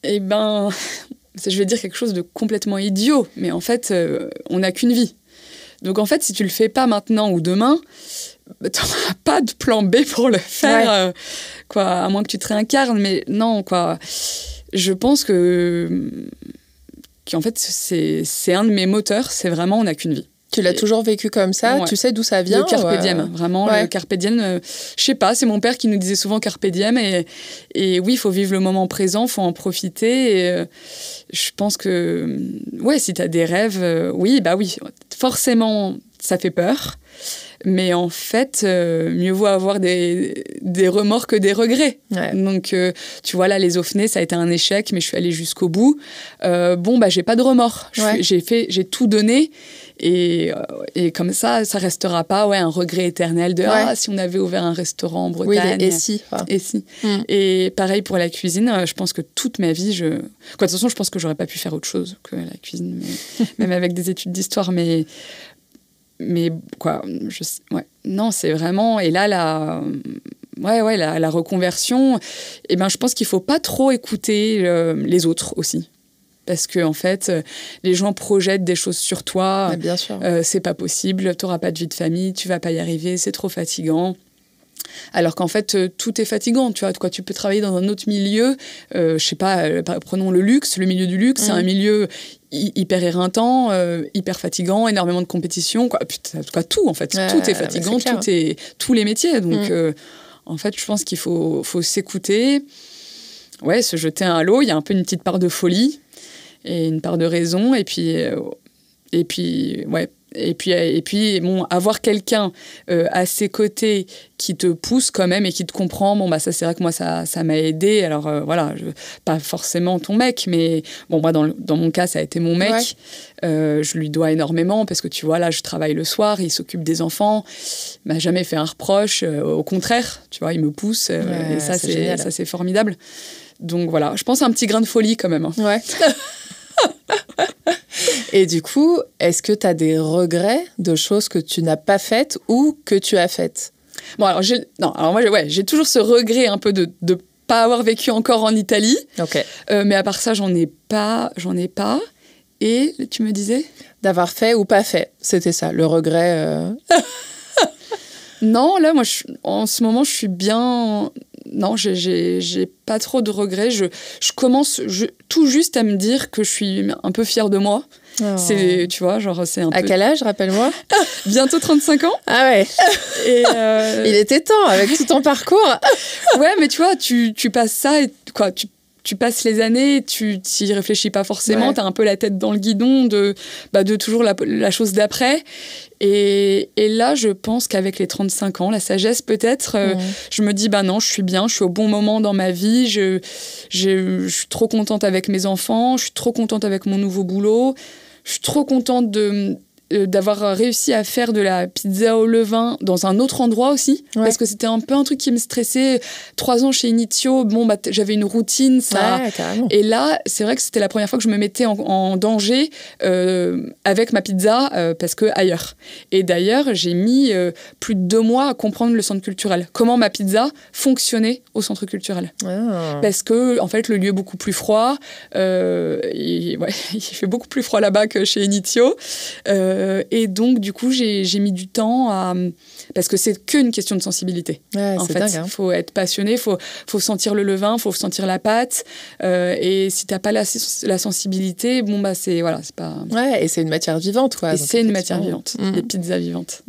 Eh ben, je vais dire quelque chose de complètement idiot, mais en fait, on n'a qu'une vie. Donc en fait, si tu le fais pas maintenant ou demain, tu n'auras pas de plan B pour le faire, à moins que tu te réincarnes. Mais non, je pense qu'en fait, c'est un de mes moteurs, c'est vraiment on n'a qu'une vie. Tu l'as toujours vécu comme ça ? Tu sais d'où ça vient ? Le carpe diem, vraiment. Le carpe diem, je sais pas, c'est mon père qui nous disait souvent carpe diem. Et oui, il faut vivre le moment présent, il faut en profiter. Et je pense que, si tu as des rêves, oui, forcément, ça fait peur. Mais en fait, mieux vaut avoir des remords que des regrets. Ouais. Donc, tu vois, là, les Ofnés, ça a été un échec, mais je suis allée jusqu'au bout. J'ai pas de remords. J'ai tout donné. Et comme ça restera pas un regret éternel de si on avait ouvert un restaurant en Bretagne. Oui, et si. Et pareil pour la cuisine, je pense que toute ma vie, de toute façon, je pense que j'aurais pas pu faire autre chose que la cuisine, même avec des études d'histoire, mais non, c'est vraiment. Et là, la reconversion, je pense qu'il faut pas trop écouter les autres aussi. Parce que en fait, les gens projettent des choses sur toi. Mais bien sûr. C'est pas possible, t'auras pas de vie de famille, tu vas pas y arriver, c'est trop fatigant. Alors qu'en fait, tout est fatigant. Tu vois, tu peux travailler dans un autre milieu. Je sais pas, prenons le luxe. Le milieu du luxe, c'est un milieu hyper éreintant, hyper fatigant, énormément de compétition. Tout, en fait. Tout est fatigant, tous les métiers. Donc, en fait, je pense qu'il faut s'écouter. Ouais, se jeter à l'eau. Il y a un peu une petite part de folie et une part de raison. Et puis Et puis, ouais. Et puis bon, avoir quelqu'un à ses côtés qui te pousse quand même et qui te comprend, bon, bah, ça, c'est vrai que moi, ça m'a aidé. Alors, voilà, pas forcément ton mec, mais bon, moi, dans mon cas, ça a été mon mec. Ouais. Je lui dois énormément parce que, tu vois, là, je travaille le soir, il s'occupe des enfants. Il m'a jamais fait un reproche. Au contraire, tu vois, il me pousse. Ouais, et ça, c'est formidable. Donc, voilà, je pense à un petit grain de folie quand même. Hein. Ouais. Et du coup, est-ce que tu as des regrets de choses que tu n'as pas faites ou que tu as faites ? Bon, alors, j'ai toujours ce regret un peu de pas avoir vécu encore en Italie. Okay. Mais à part ça, j'en ai pas. Et tu me disais ? D'avoir fait ou pas fait. C'était ça, le regret. Non, là, moi, en ce moment, je suis bien... Non, j'ai pas trop de regrets. Je commence tout juste à me dire que je suis un peu fière de moi. Oh. Tu vois, genre, c'est un peu... À quel âge, rappelle-moi ? Bientôt 35 ans. Ah ouais. Et il était temps, avec tout ton parcours. Ouais, mais tu vois, tu passes ça et quoi, tu passes les années, tu t'y réfléchis pas forcément, ouais. T'as un peu la tête dans le guidon de toujours la chose d'après. Et là, je pense qu'avec les 35 ans, la sagesse peut-être, je me dis, non, je suis bien, je suis au bon moment dans ma vie, je suis trop contente avec mes enfants, je suis trop contente avec mon nouveau boulot, je suis trop contente d'avoir réussi à faire de la pizza au levain dans un autre endroit aussi, ouais. Parce que c'était un peu un truc qui me stressait. 3 ans chez Inizio, j'avais une routine, ça. Ouais, carrément. Et là, c'est vrai que c'était la première fois que je me mettais en danger avec ma pizza, parce que ailleurs. Et d'ailleurs, j'ai mis plus de 2 mois à comprendre le centre culturel. Comment ma pizza fonctionnait au centre culturel. Ah. Parce que, en fait, le lieu est beaucoup plus froid. Il fait beaucoup plus froid là-bas que chez Inizio. Et donc, du coup, j'ai mis du temps parce que c'est qu'une question de sensibilité. Ouais, en c'est fait, dingue, hein. Faut être passionné, faut sentir le levain, faut sentir la pâte. Et si t'as pas la sensibilité, c'est pas... Ouais, et c'est une matière vivante, quoi. Et c'est une matière vivante, des pizzas vivantes.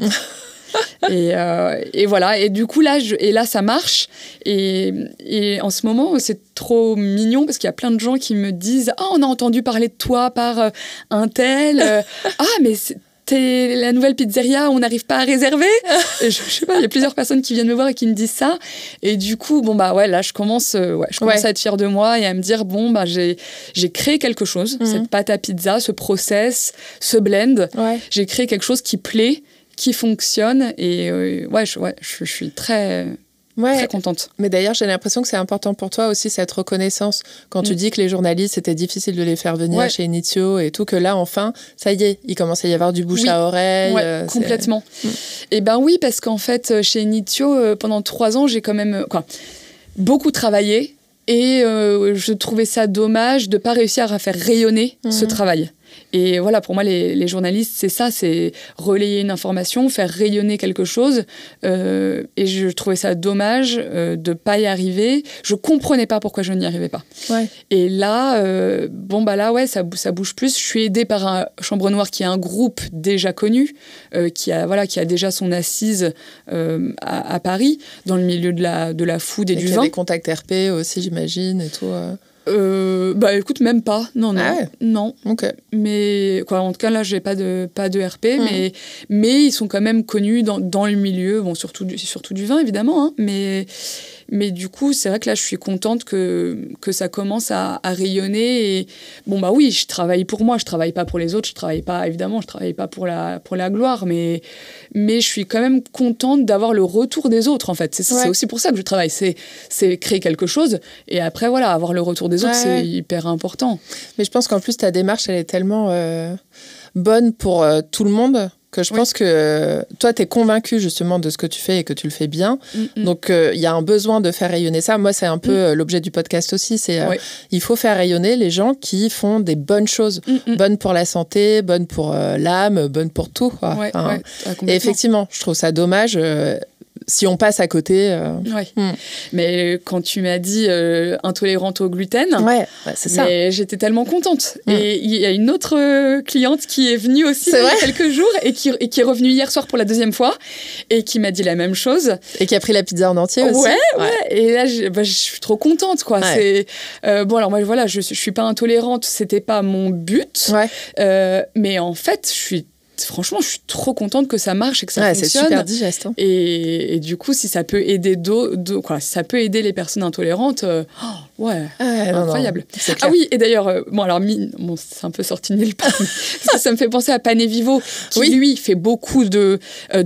Et voilà, et du coup là ça marche, et en ce moment c'est trop mignon parce qu'il y a plein de gens qui me disent on a entendu parler de toi par un tel, mais t'es la nouvelle pizzeria, on n'arrive pas à réserver. Et je sais pas, il y a plusieurs personnes qui viennent me voir et qui me disent ça, et du coup là je commence à être fière de moi et à me dire j'ai créé quelque chose, cette pâte à pizza, ce process, ce blend, j'ai créé quelque chose qui plaît, qui fonctionne, et je suis très contente. Mais d'ailleurs, j'ai l'impression que c'est important pour toi aussi, cette reconnaissance. Quand tu dis que les journalistes, c'était difficile de les faire venir chez Inizio et tout, que là, enfin, ça y est, il commence à y avoir du bouche à oreille. Complètement. Et oui, parce qu'en fait, chez Inizio, pendant 3 ans, j'ai quand même beaucoup travaillé, et je trouvais ça dommage de ne pas réussir à faire rayonner ce travail. Et voilà, pour moi, les journalistes, c'est ça, c'est relayer une information, faire rayonner quelque chose. Et je trouvais ça dommage de ne pas y arriver. Je ne comprenais pas pourquoi je n'y arrivais pas. Ouais. Et là, ça bouge plus. Je suis aidée par un Chambre Noire qui est un groupe déjà connu, qui a déjà son assise à Paris, dans le milieu de la food et du vin. Il y a des contacts RP aussi, j'imagine, et tout. Écoute, même pas. Non. Okay. Mais en tout cas là, j'ai pas de RP, mais ils sont quand même connus dans le milieu, surtout du vin évidemment, hein, mais du coup, c'est vrai que là, je suis contente que ça commence à rayonner. Et oui, je travaille pour moi, je travaille pas pour les autres, je travaille pas pour la gloire, mais je suis quand même contente d'avoir le retour des autres, en fait. C'est aussi pour ça que je travaille, c'est créer quelque chose, et après, avoir le retour des autres, c'est hyper important. Mais je pense qu'en plus, ta démarche, elle est tellement bonne pour tout le monde, que je pense que toi, tu es convaincu justement de ce que tu fais et que tu le fais bien. Donc, il y a un besoin de faire rayonner ça. Moi, c'est un peu l'objet du podcast aussi. C'est il faut faire rayonner les gens qui font des bonnes choses. Bonnes pour la santé, bonnes pour l'âme, bonnes pour tout. Quoi. Et effectivement, je trouve ça dommage si on passe à côté... Mais quand tu m'as dit intolérante au gluten, c'est ça. Mais j'étais tellement contente. Et il y a une autre cliente qui est venue aussi il y a quelques jours et qui est revenue hier soir pour la 2e fois et qui m'a dit la même chose. Et qui a pris la pizza en entier aussi. Ouais. Et là, je suis trop contente, quoi. C'est, bon, alors moi, voilà, je suis pas intolérante, c'était pas mon but. Mais en fait, franchement, je suis trop contente que ça marche et que ça fonctionne. C'est super digeste. Hein. Et du coup, si ça peut aider si ça peut aider les personnes intolérantes, incroyable. Non, ah oui, et d'ailleurs, c'est un peu sorti de nulle part, ça me fait penser à Pane Vivo, qui lui fait beaucoup de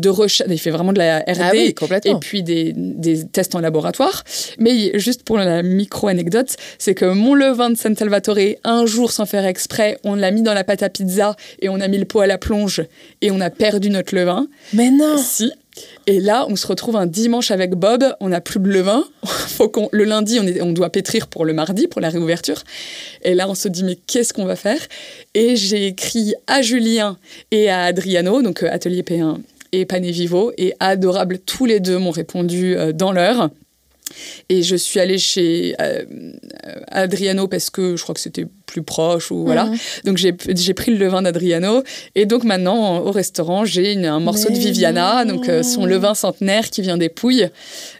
recherche, il fait vraiment de la R&D, et puis des tests en laboratoire. Mais juste pour la micro-anecdote, c'est que mon levain de San Salvatore, un jour, sans faire exprès, on l'a mis dans la pâte à pizza et on a mis le pot à la plonge et on a perdu notre levain. Mais non. Si. Et là, on se retrouve un dimanche avec Bob, on n'a plus de levain. Le lundi, on doit pétrir pour le mardi, pour la réouverture. Et là, on se dit, mais qu'est-ce qu'on va faire ? Et j'ai écrit à Julien et à Adriano, donc Atelier P1 et Pane Vivo, et adorables, tous les deux m'ont répondu dans l'heure. Et je suis allée chez Adriano parce que je crois que c'était plus proche ou voilà. Donc j'ai pris le levain d'Adriano et donc maintenant au restaurant j'ai un morceau de Viviana, donc son levain centenaire qui vient des Pouilles.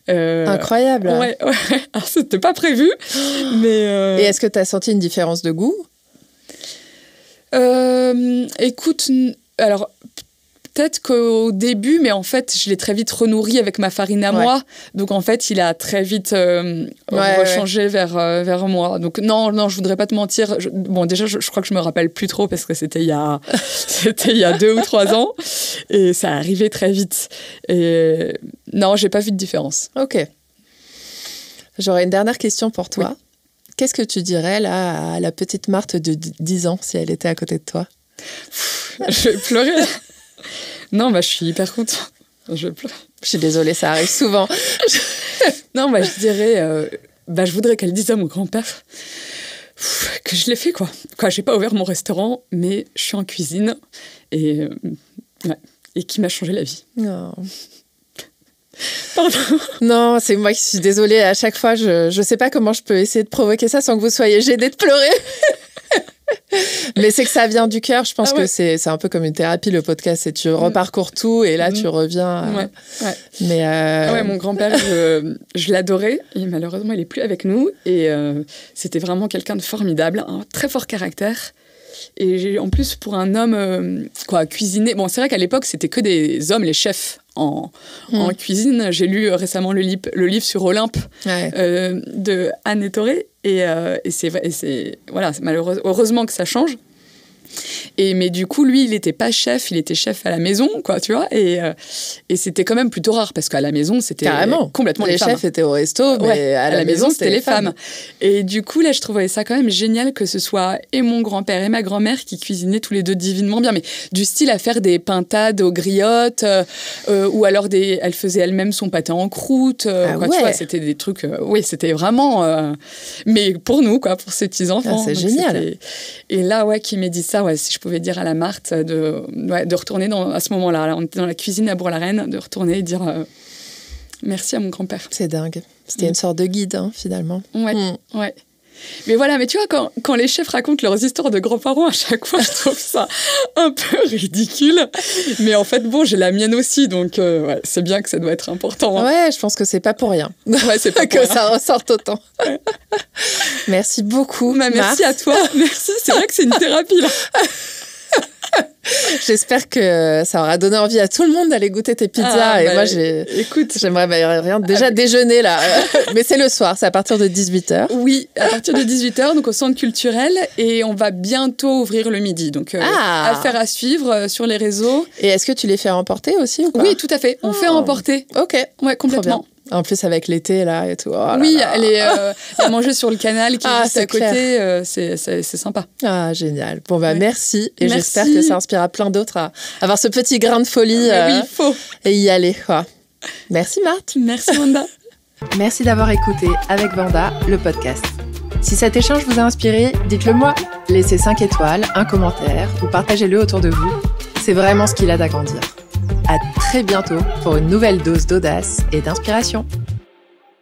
Incroyable. Ouais. Alors c'était pas prévu, mais. Et est-ce que tu as senti une différence de goût ? Écoute, alors. Peut-être qu'au début, mais en fait, je l'ai très vite renourri avec ma farine à moi. Donc, en fait, il a très vite rechangé vers moi. Donc, non, je voudrais pas te mentir. Déjà, je crois que je me rappelle plus trop parce que c'était il y a 2 ou 3 ans. Et ça arrivait très vite. Et non, j'ai pas vu de différence. Ok. J'aurais une dernière question pour toi. Oui. Qu'est-ce que tu dirais, là, à la petite Marthe de 10 ans, si elle était à côté de toi ? Je vais pleurer. Non, je suis hyper contente. Je pleure. Je suis désolée, ça arrive souvent. Non, je dirais... je voudrais qu'elle dise à mon grand-père que je l'ai fait, quoi. J'ai pas ouvert mon restaurant, mais je suis en cuisine et qui m'a changé la vie. Non. Pardon. Non, c'est moi qui suis désolée. À chaque fois, je sais pas comment je peux essayer de provoquer ça sans que vous soyez gênés de pleurer. Mais c'est que ça vient du cœur. Je pense que c'est un peu comme une thérapie, le podcast. C'est tu reparcours tout et là, tu reviens. Mais mon grand-père, je l'adorais. Et malheureusement, il n'est plus avec nous. Et c'était vraiment quelqu'un de formidable, un très fort caractère. Et en plus, pour un homme cuisiner... Bon, c'est vrai qu'à l'époque, c'était que des hommes, les chefs en cuisine. J'ai lu récemment le livre sur Olympe de Anne Ettoré. Et c'est malheureusement, heureusement que ça change. Mais du coup, lui, il n'était pas chef, il était chef à la maison, tu vois. Et c'était quand même plutôt rare, parce qu'à la maison, c'était complètement les femmes. Les chefs étaient au resto, mais à la maison, c'était les femmes. Et du coup, là, je trouvais ça quand même génial que ce soit et mon grand-père et ma grand-mère qui cuisinaient tous les deux divinement bien, mais du style à faire des pintades aux griottes, ou alors elle faisait elle-même son pâté en croûte. Tu vois, c'était des trucs... c'était vraiment... mais pour nous, pour ces petits-enfants. C'est génial. Et là, qui m'a dit ça, si je pouvais dire à la Marthe de retourner à ce moment-là, on était dans la cuisine à Bourg-la-Reine, de retourner et dire merci à mon grand-père. C'est dingue. C'était une sorte de guide, finalement. Ouais. Mais voilà, mais tu vois, quand les chefs racontent leurs histoires de grands-parents, à chaque fois, je trouve ça un peu ridicule. Mais en fait, j'ai la mienne aussi, donc c'est bien que ça doit être important. Hein. Ouais, je pense que c'est pas pour rien. Ouais, c'est pas que pour rien. Ça ressorte autant. Merci beaucoup. Merci à toi. Merci, c'est vrai que c'est une thérapie, là. J'espère que ça aura donné envie à tout le monde d'aller goûter tes pizzas. Et moi, j'aimerais rien déjà déjeuner là. Mais c'est le soir, c'est à partir de 18h. Oui, à partir de 18h, donc au centre culturel. Et on va bientôt ouvrir le midi. Donc, affaire à suivre sur les réseaux. Et est-ce que tu les fais emporter aussi ou pas ? Oui, tout à fait. On fait emporter. Ok. Ouais, complètement. En plus, avec l'été, là, et tout. La manger sur le canal qui est juste à côté, c'est sympa. Ah, génial. Bon, merci. Et j'espère que ça inspirera plein d'autres à avoir ce petit grain de folie. Oui, il faut. Et y aller, Merci, Marthe. Merci, Wanda. Merci d'avoir écouté Avec Vanda, le podcast. Si cet échange vous a inspiré, dites-le moi. Laissez 5 étoiles, un commentaire ou partagez-le autour de vous. C'est vraiment ce qui l'aide à grandir. À très bientôt pour une nouvelle dose d'audace et d'inspiration.